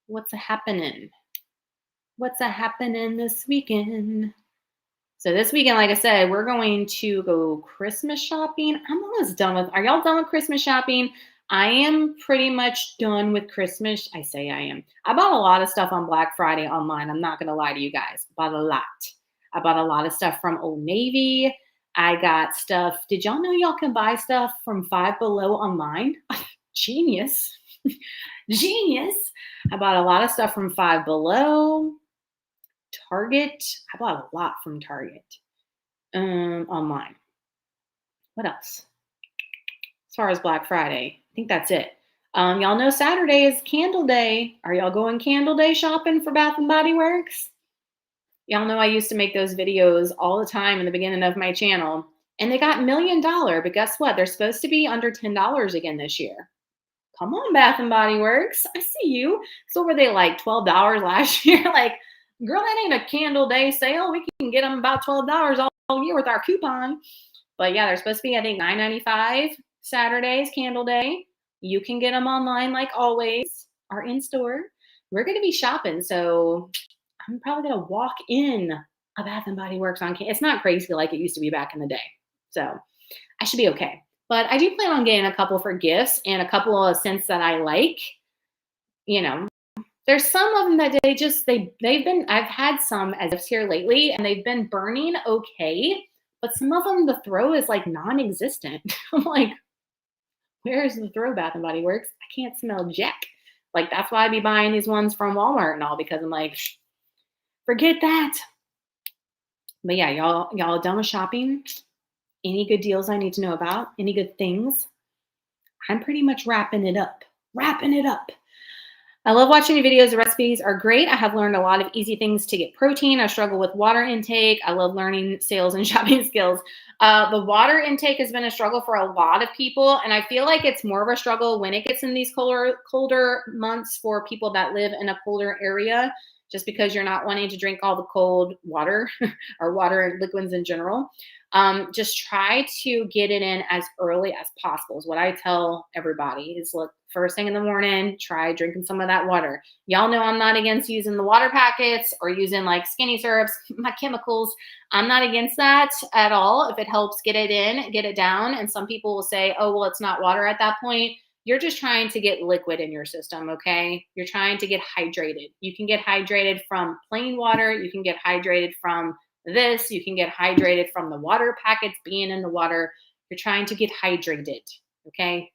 What's a-happening? What's a-happening this weekend? So this weekend, like I said, we're going to go Christmas shopping. I'm almost done with, are y'all done with Christmas shopping? I am pretty much done with Christmas. I say I am. I bought a lot of stuff on Black Friday online. I'm not going to lie to you guys. I bought a lot. I bought a lot of stuff from Old Navy. I got stuff. Did y'all know y'all can buy stuff from Five Below online? Genius. Genius. I bought a lot of stuff from Five Below. Target. I bought a lot from Target. Online. What else? As far as Black Friday, I think that's it. Y'all know Saturday is Candle Day. Are y'all going Candle Day shopping for Bath and Body Works? Y'all know I used to make those videos all the time in the beginning of my channel, and they got $1 million. But guess what? They're supposed to be under $10 again this year. Come on, Bath and Body Works. I see you. So were they like $12 last year? Like, girl, that ain't a Candle Day sale. We can get them about $12 all year with our coupon. But yeah, they're supposed to be, I think, $9.95 Saturdays, Candle Day. You can get them online like always or in store. We're going to be shopping. So I'm probably going to walk in a Bath and Body Works on It's not crazy like it used to be back in the day. So I should be okay. But I do plan on getting a couple for gifts and a couple of scents that I like. You know, there's some of them that I've had some as gifts here lately and they've been burning okay. But some of them, the throw is like non-existent. I'm like, where's the throw, Bath and Body Works? I can't smell jack. Like, that's why I be buying these ones from Walmart and all, because I'm like, forget that. But yeah, y'all done with shopping? Any good deals I need to know about? Any good things? I'm pretty much wrapping it up. I love watching the videos. The recipes are great. I have learned a lot of easy things to get protein. I struggle with water intake. I love learning sales and shopping skills. The water intake has been a struggle for a lot of people, and I feel like it's more of a struggle when it gets in these colder months for people that live in a colder area, just because you're not wanting to drink all the cold water or water and liquids in general. Just try to get it in as early as possible is what I tell everybody is, look, first thing in the morning, try drinking some of that water. Y'all know I'm not against using the water packets or using like skinny syrups, my chemicals. I'm not against that at all. If it helps get it in, get it down. And some people will say, oh, well, it's not water at that point. You're just trying to get liquid in your system, okay? You're trying to get hydrated. You can get hydrated from plain water. You can get hydrated from this. You can get hydrated from the water packets being in the water. You're trying to get hydrated, okay?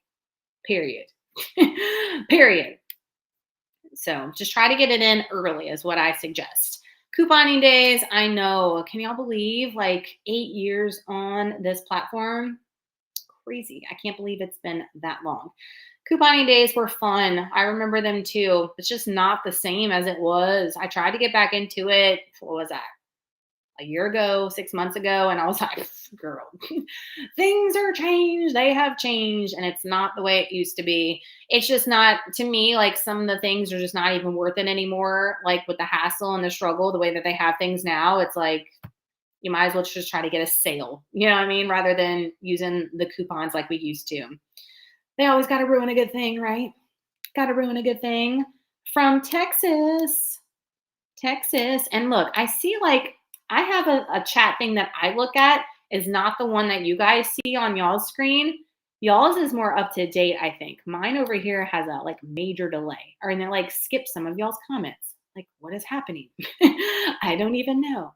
Period. Period. So just try to get it in early is what I suggest. Couponing days, I know. Can y'all believe like 8 years on this platform? Crazy. I can't believe it's been that long. Couponing days were fun. I remember them too. It's just not the same as it was. I tried to get back into it. What was that? A year ago, 6 months ago. And I was like, girl, things are changed. They have changed. And it's not the way it used to be. It's just not, to me, like some of the things are just not even worth it anymore. Like with the hassle and the struggle, the way that they have things now, it's like, you might as well just try to get a sale. You know what I mean? Rather than using the coupons like we used to. They always got to ruin a good thing, right? Got to ruin a good thing. From Texas. And look, I see like, I have a chat thing that I look at is not the one that you guys see on y'all's screen. Y'all's is more up to date, I think. Mine over here has a like major delay, or and it like skips some of y'all's comments. Like, what is happening? I don't even know.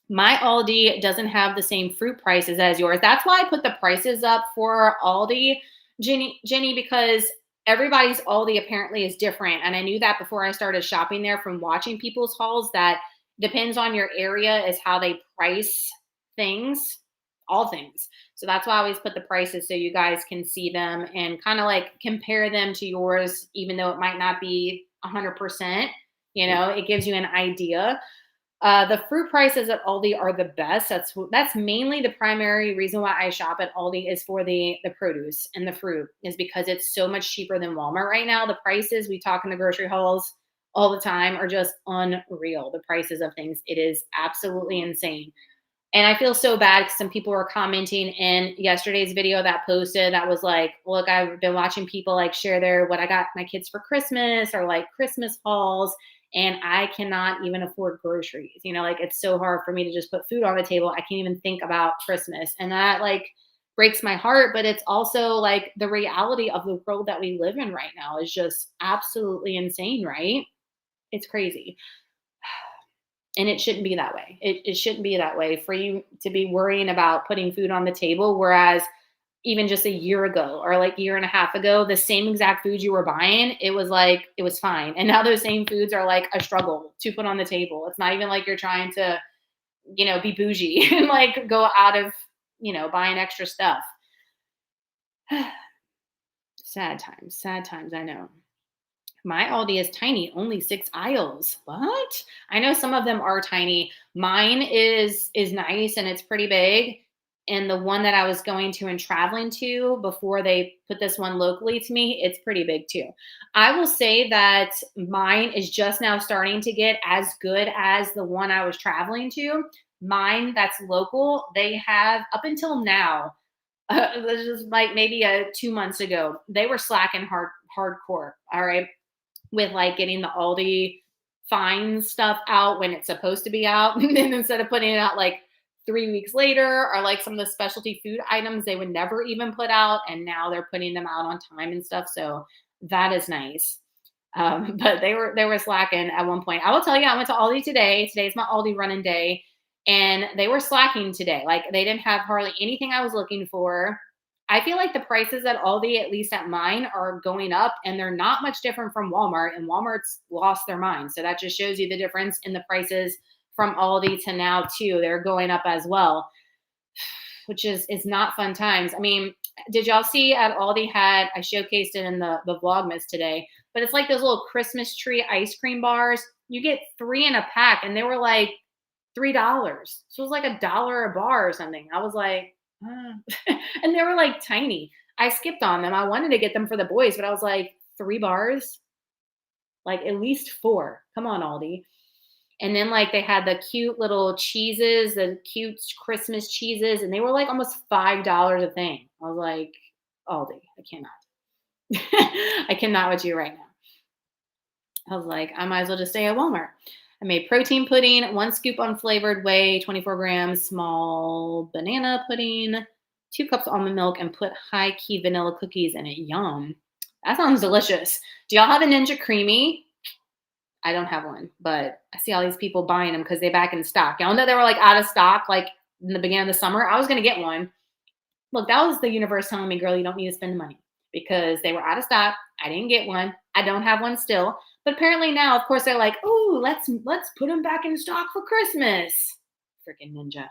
My Aldi doesn't have the same fruit prices as yours. That's why I put the prices up for Aldi, Jenny, because everybody's Aldi apparently is different. And I knew that before I started shopping there from watching people's hauls, that depends on your area is how they price things, all things. So that's why I always put the prices so you guys can see them and kind of like compare them to yours, even though it might not be 100%, you know, it gives you an idea. The fruit prices at Aldi are the best. That's mainly the primary reason why I shop at Aldi is for the produce and the fruit, is because it's so much cheaper than Walmart right now. The prices we talk in the grocery hauls all the time are just unreal. The prices of things, it is absolutely insane. And I feel so bad because some people were commenting in yesterday's video that posted that was like, look, I've been watching people like share their what I got my kids for Christmas or like Christmas hauls, and I cannot even afford groceries. You know, like it's so hard for me to just put food on the table. I can't even think about Christmas. And that like breaks my heart, but it's also like the reality of the world that we live in right now is just absolutely insane, right? It's crazy. And it shouldn't be that way. It shouldn't be that way for you to be worrying about putting food on the table. Whereas even just a year ago or like a year and a half ago, the same exact food you were buying, it was like, it was fine. And now those same foods are like a struggle to put on the table. It's not even like you're trying to, be bougie and like go out of, buying extra stuff. Sad times, I know. My Aldi is tiny, only 6 aisles. What? I know some of them are tiny. Mine is nice and it's pretty big. And the one that I was going to and traveling to before they put this one locally to me, it's pretty big too. I will say that mine is just now starting to get as good as the one I was traveling to. Mine that's local, they have up until now, this is like maybe 2 months ago, they were slacking hardcore. All right. With like getting the Aldi fine stuff out when it's supposed to be out. And then instead of putting it out like 3 weeks later, or like some of the specialty food items they would never even put out. And now they're putting them out on time and stuff. So that is nice. But they were slacking at one point. I will tell you, I went to Aldi today. Today's my Aldi running day. And they were slacking today. Like they didn't have hardly anything I was looking for. I feel like the prices at Aldi, at least at mine, are going up and they're not much different from Walmart, and Walmart's lost their mind. So that just shows you the difference in the prices from Aldi to now too. They're going up as well, which is not fun times. I mean, did y'all see at Aldi I showcased it in the Vlogmas today, but it's like those little Christmas tree ice cream bars. You get 3 in a pack and they were like $3. So it was like $1 a bar or something. I was like, and they were like tiny. I skipped on them. I wanted to get them for the boys, but I was like, 3 bars, like at least 4. Come on, Aldi. And then like they had the cute little cheeses, the cute Christmas cheeses, and they were like almost $5 a thing. I was like, Aldi, I cannot. I cannot with you right now. I was like, I might as well just stay at Walmart. I made protein pudding, 1 scoop unflavored whey, 24 grams, small banana pudding, 2 cups almond milk, and put high key vanilla cookies in it. Yum. That sounds delicious. Do y'all have a Ninja Creamy? I don't have one, but I see all these people buying them because they're back in stock. Y'all know they were like out of stock like in the beginning of the summer. I was going to get one. Look, that was the universe telling me, girl, you don't need to spend the money because they were out of stock. I didn't get one. I don't have one still. But apparently now, of course, they're like, oh, let's put them back in stock for Christmas. Freaking Ninja.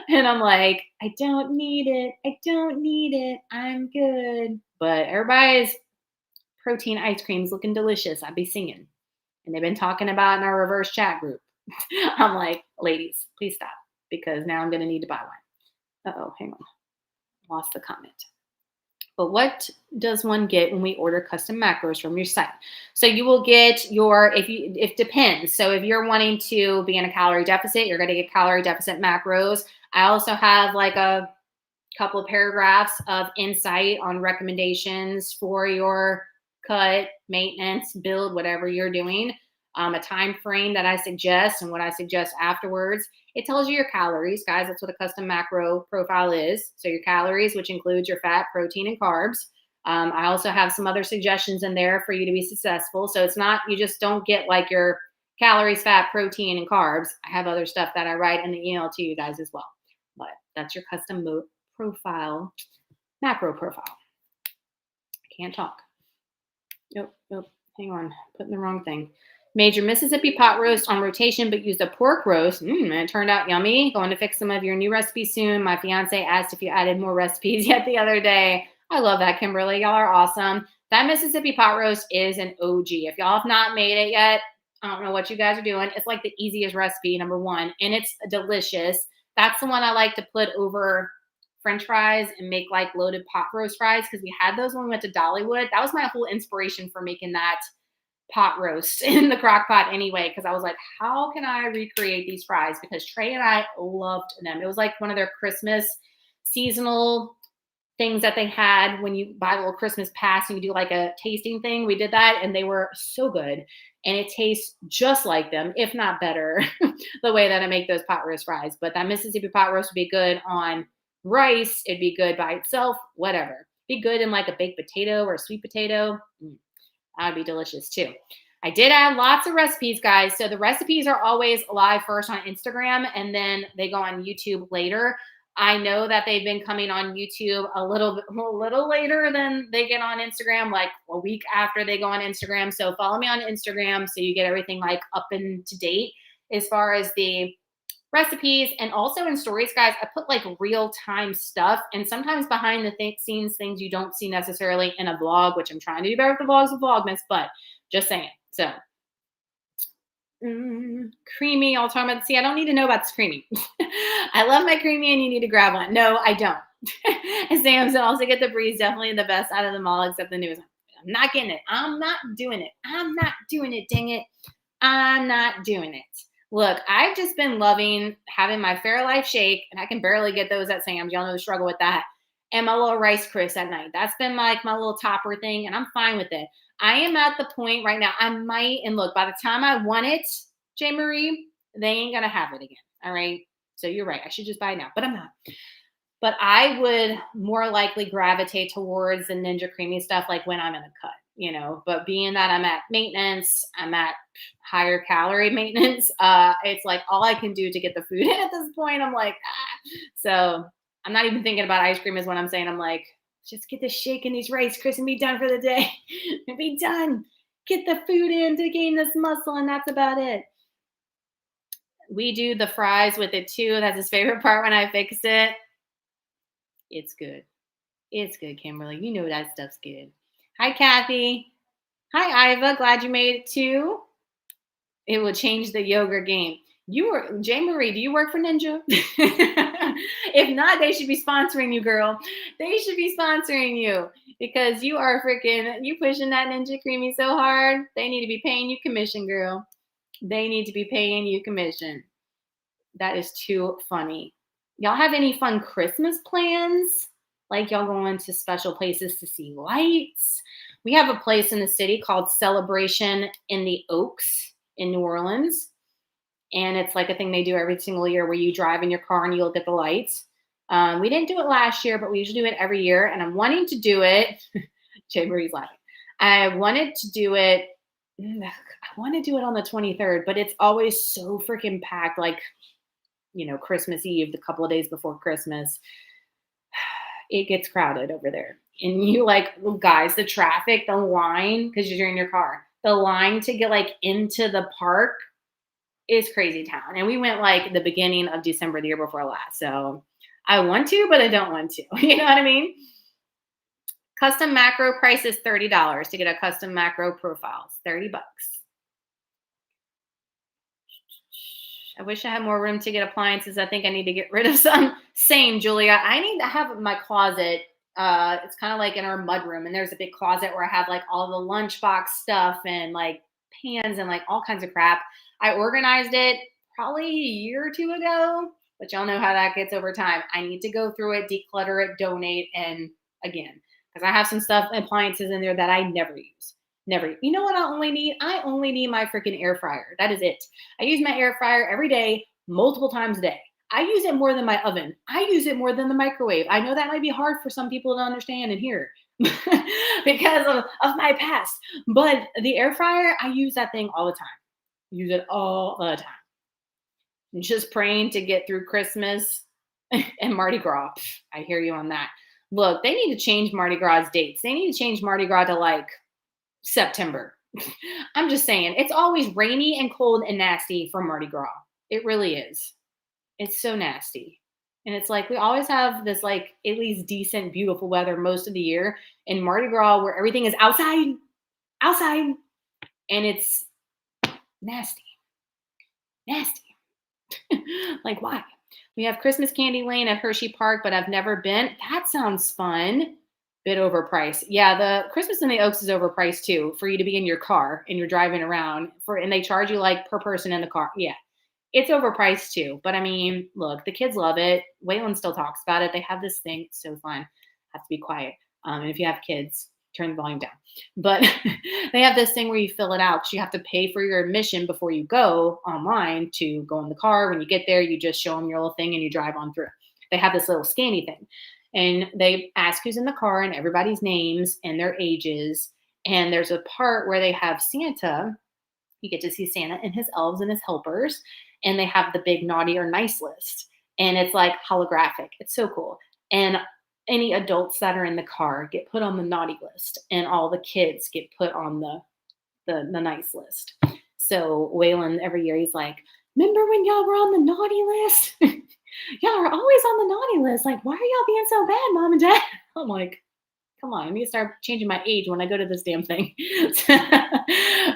And I'm like, I don't need it. I don't need it. I'm good. But everybody's protein ice cream's looking delicious. I'd be singing. And they've been talking about in our reverse chat group. I'm like, ladies, please stop because now I'm going to need to buy one. Uh-oh, hang on. Lost the comment. But what does one get when we order custom macros from your site? So you will get it depends. So if you're wanting to be in a calorie deficit, you're going to get calorie deficit macros. I also have like a couple of paragraphs of insight on recommendations for your cut, maintenance, build, whatever you're doing. A time frame that I suggest and what I suggest afterwards. It tells you your calories, guys. That's what a custom macro profile is. So your calories, which includes your fat, protein, and carbs. I also have some other suggestions in there for you to be successful. So it's not, you just don't get like your calories, fat, protein, and carbs. I have other stuff that I write in the email to you guys as well. But that's your custom profile, macro profile. I can't talk. Nope. Hang on. Putting the wrong thing. Made your Mississippi pot roast on rotation, but used a pork roast. And it turned out yummy. Going to fix some of your new recipes soon. My fiance asked if you added more recipes yet the other day. I love that, Kimberly. Y'all are awesome. That Mississippi pot roast is an OG. If y'all have not made it yet, I don't know what you guys are doing. It's like the easiest recipe, number one, and it's delicious. That's the one I like to put over French fries and make like loaded pot roast fries because we had those when we went to Dollywood. That was my whole inspiration for making that pot roast in the crock pot anyway, because I was like, how can I recreate these fries? Because Trey and I loved them. It was like one of their Christmas seasonal things that they had when you buy a little Christmas pass and you do like a tasting thing. We did that and they were so good. And it tastes just like them, if not better, the way that I make those pot roast fries. But that Mississippi pot roast would be good on rice. It'd be good by itself, whatever. Be good in like a baked potato or a sweet potato. That would be delicious too. I did add lots of recipes, guys. So the recipes are always live first on Instagram and then they go on YouTube later. I know that they've been coming on YouTube a little later than they get on Instagram, like a week after they go on Instagram. So follow me on Instagram so you get everything like up and to date as far as the recipes. And also in stories, guys, I put like real time stuff and sometimes behind the scenes things you don't see necessarily in a vlog, which I'm trying to do better with the vlogs with Vlogmas, but just saying. So creamy, all talking about. See, I don't need to know about this creamy. I love my creamy and you need to grab one. No, I don't. And Sam said also get the breeze, definitely the best out of them all except the newest. I'm not getting it. I'm not doing it. I'm not doing it. Dang it. I'm not doing it. Look, I've just been loving having my Fairlife shake, and I can barely get those at Sam's. Y'all know the struggle with that. And my little Rice Crisp at night. That's been like my little topper thing, and I'm fine with it. I am at the point right now, I might, and look, by the time I want it, J. Marie, they ain't going to have it again. All right. So you're right. I should just buy it now, but I'm not. But I would more likely gravitate towards the Ninja Creamy stuff like when I'm in a cut, you know, but being that I'm at maintenance, I'm at higher calorie maintenance, it's like all I can do to get the food in at this point. I'm like, So I'm not even thinking about ice cream is what I'm saying. I'm like, just get this shake and these Rice Crisps and be done for the day and be done. Get the food in to gain this muscle, and that's about it. We do the fries with it too. That's his favorite part when I fix it. It's good. It's good, Kimberly. You know that stuff's good. Hi, Kathy. Hi, Iva. Glad you made it too. It will change the yogurt game. J. Marie, do you work for Ninja? If not, they should be sponsoring you, girl. They should be sponsoring you because you are you pushing that Ninja Creamy so hard. They need to be paying you commission, girl. They need to be paying you commission. That is too funny. Y'all have any fun Christmas plans? Like y'all going to special places to see lights? We have a place in the city called Celebration in the Oaks in New Orleans. And it's like a thing they do every single year where you drive in your car and you look at the lights. We didn't do it last year, but we usually do it every year. And I'm wanting to do it. Jay Marie's laughing. I wanted to do it. I want to do it on the 23rd, but it's always so freaking packed. Like, you know, Christmas Eve, the couple of days before Christmas, it gets crowded over there. And you like, guys, the traffic, the line, because you're in your car, the line to get like into the park is crazy town. And we went like the beginning of December the year before last. So I want to, but I don't want to. You know what I mean? Custom macro price is $30 to get a custom macro profile. $30. I wish I had more room to get appliances. I think I need to get rid of some. Same, Julia. I need to have my closet. It's kind of like in our mudroom, and there's a big closet where I have like all the lunchbox stuff and like pans and like all kinds of crap. I organized it probably a year or two ago, but y'all know how that gets over time. I need to go through it, declutter it, donate, and again, because I have some stuff, appliances in there that I never use. Never. You know what I only need? I only need my freaking air fryer. That is it. I use my air fryer every day, multiple times a day. I use it more than my oven. I use it more than the microwave. I know that might be hard for some people to understand and hear because of my past. But the air fryer, I use that thing all the time. Use it all the time. I'm just praying to get through Christmas and Mardi Gras. I hear you on that. Look, they need to change Mardi Gras dates. They need to change Mardi Gras to like September. I'm just saying, it's always rainy and cold and nasty for Mardi Gras. It really is. It's so nasty. And it's like we always have this like at least decent, beautiful weather most of the year. In Mardi Gras, where everything is outside, and it's nasty. Like, why? We have Christmas Candy Lane at Hershey Park, but I've never been. That sounds fun. Bit overpriced. Yeah, the Christmas in the Oaks is overpriced too for you to be in your car and you're driving around and they charge you like per person in the car. Yeah, it's overpriced too. But I mean, look, the kids love it. Waylon still talks about it. They have this thing. It's so fun. Have to be quiet. And if you have kids, turn the volume down. But they have this thing where you fill it out because you have to pay for your admission before you go online to go in the car. When you get there, you just show them your little thing and you drive on through. They have this little scanny thing. And they ask who's in the car and everybody's names and their ages. And there's a part where they have Santa. You get to see Santa and his elves and his helpers. And they have the big naughty or nice list. and it's like holographic. It's so cool. And any adults that are in the car get put on the naughty list, and all the kids get put on the nice list. So Waylon every year he's like, "Remember when y'all were on the naughty list? Y'all are always on the naughty list. Like, why are y'all being so bad, Mom and Dad?" I'm like, come on, I need to start changing my age when I go to this damn thing.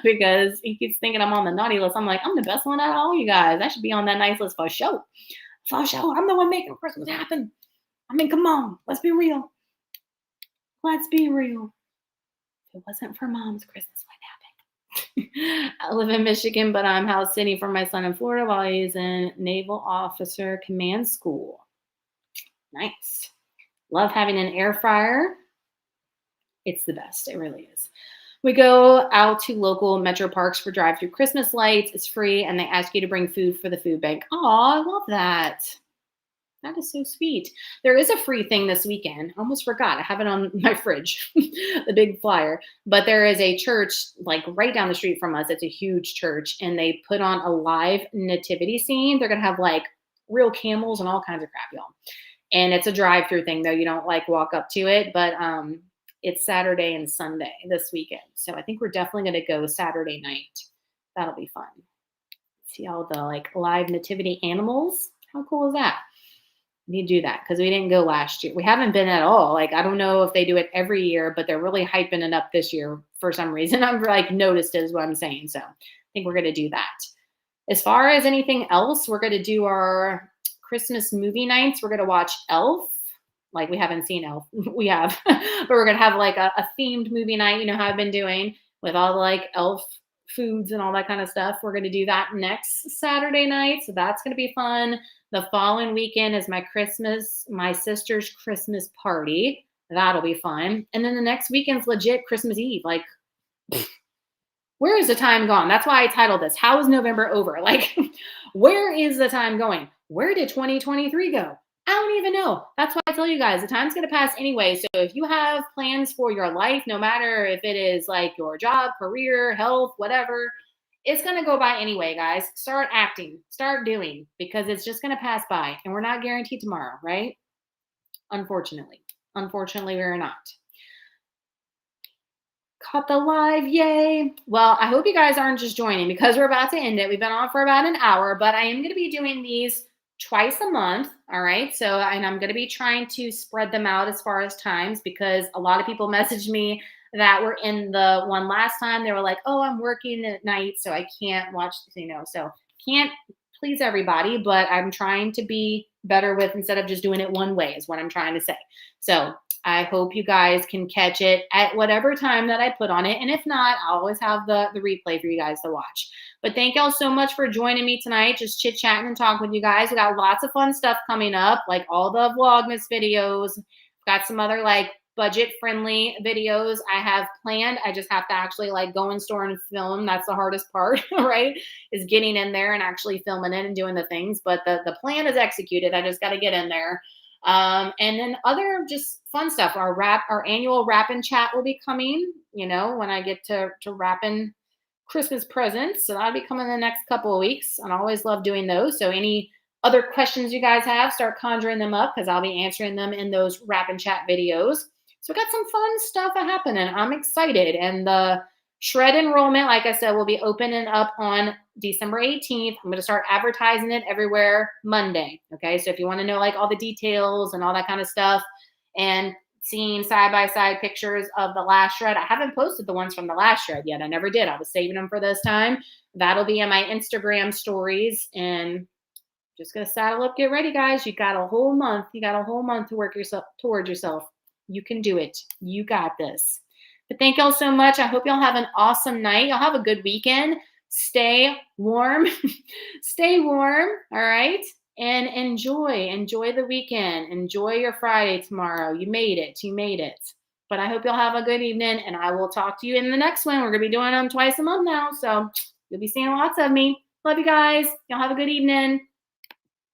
Because he keeps thinking I'm on the naughty list. I'm like, I'm the best one out of all you guys. I should be on that nice list for sure. For sure. I'm the one making Christmas happen. I mean, come on. Let's be real. Let's be real. If it wasn't for Mom's, Christmas wouldn't happen. I live in Michigan, but I'm house sitting for my son in Florida while he's in Naval Officer Command School. Nice. Love having an air fryer. It's the best. It really is. We go out to local metro parks for drive-through Christmas lights. It's free, and they ask you to bring food for the food bank. Oh, I love that. That is so sweet. There is a free thing this weekend. I almost forgot. I have it on my fridge, the big flyer. But there is a church like right down the street from us. It's a huge church, and they put on a live nativity scene. They're going to have like real camels and all kinds of crap, y'all. And it's a drive-through thing, though. You don't like walk up to it, but it's Saturday and Sunday this weekend. So I think we're definitely going to go Saturday night. That'll be fun. See all the like live nativity animals. How cool is that? We need to do that because we didn't go last year. We haven't been at all. Like, I don't know if they do it every year, but they're really hyping it up this year for some reason. I've like noticed it is what I'm saying. So I think we're going to do that. As far as anything else, we're going to do our Christmas movie nights. We're going to watch Elf. Like, we haven't seen Elf. We have. But we're going to have like a themed movie night. You know how I've been doing with all the like Elf foods and all that kind of stuff. We're going to do that next Saturday night. So that's going to be fun. The following weekend is my sister's Christmas party. That'll be fun. And then the next weekend's legit Christmas Eve. Like, where is the time gone? That's why I titled this, How is November Over? Like, where is the time going? Where did 2023 go? I don't even know. That's why I tell you guys, the time's going to pass anyway. So if you have plans for your life, no matter if it is like your job, career, health, whatever, it's going to go by anyway, guys. Start acting, start doing, because it's just going to pass by, and we're not guaranteed tomorrow, right? Unfortunately, we're not. Caught the live, yay. Well, I hope you guys aren't just joining because we're about to end it. We've been on for about an hour, but I am going to be doing these twice a month. All right. So, and I'm going to be trying to spread them out as far as times, because a lot of people messaged me that were in the one last time. They were like, oh, I'm working at night, so I can't watch, so can't please everybody, but I'm trying to be better with, instead of just doing it one way is what I'm trying to say. So I hope you guys can catch it at whatever time that I put on it. And if not, I'll always have the replay for you guys to watch. But thank y'all so much for joining me tonight, just chit-chatting and talking with you guys. We got lots of fun stuff coming up, like all the Vlogmas videos. Got some other like budget-friendly videos I have planned. I just have to actually like go in store and film. That's the hardest part, right? Is getting in there and actually filming it and doing the things. But the plan is executed. I just got to get in there. And then other just fun stuff. Our annual wrap and chat will be coming, when I get to wrapping Christmas presents. So that'll be coming in the next couple of weeks. And I always love doing those. So any other questions you guys have, start conjuring them up, because I'll be answering them in those wrap and chat videos. So we got some fun stuff happening. I'm excited. And the shred enrollment, like I said, will be opening up on December 18th. I'm going to start advertising it everywhere Monday. Okay. So if you want to know like all the details and all that kind of stuff, and seeing side-by-side pictures of the last shred, I haven't posted the ones from the last shred yet. I never did. I was saving them for this time. That'll be in my Instagram stories. And just going to saddle up, get ready, guys. You got a whole month. You got a whole month to work towards yourself. You can do it. You got this. But thank y'all so much. I hope y'all have an awesome night. Y'all have a good weekend. Stay warm. Stay warm. All right. And enjoy the weekend. Enjoy your Friday tomorrow. You made it. But I hope y'all have a good evening, and I will talk to you in the next one. We're going to be doing them twice a month now. So you'll be seeing lots of me. Love you guys. Y'all have a good evening.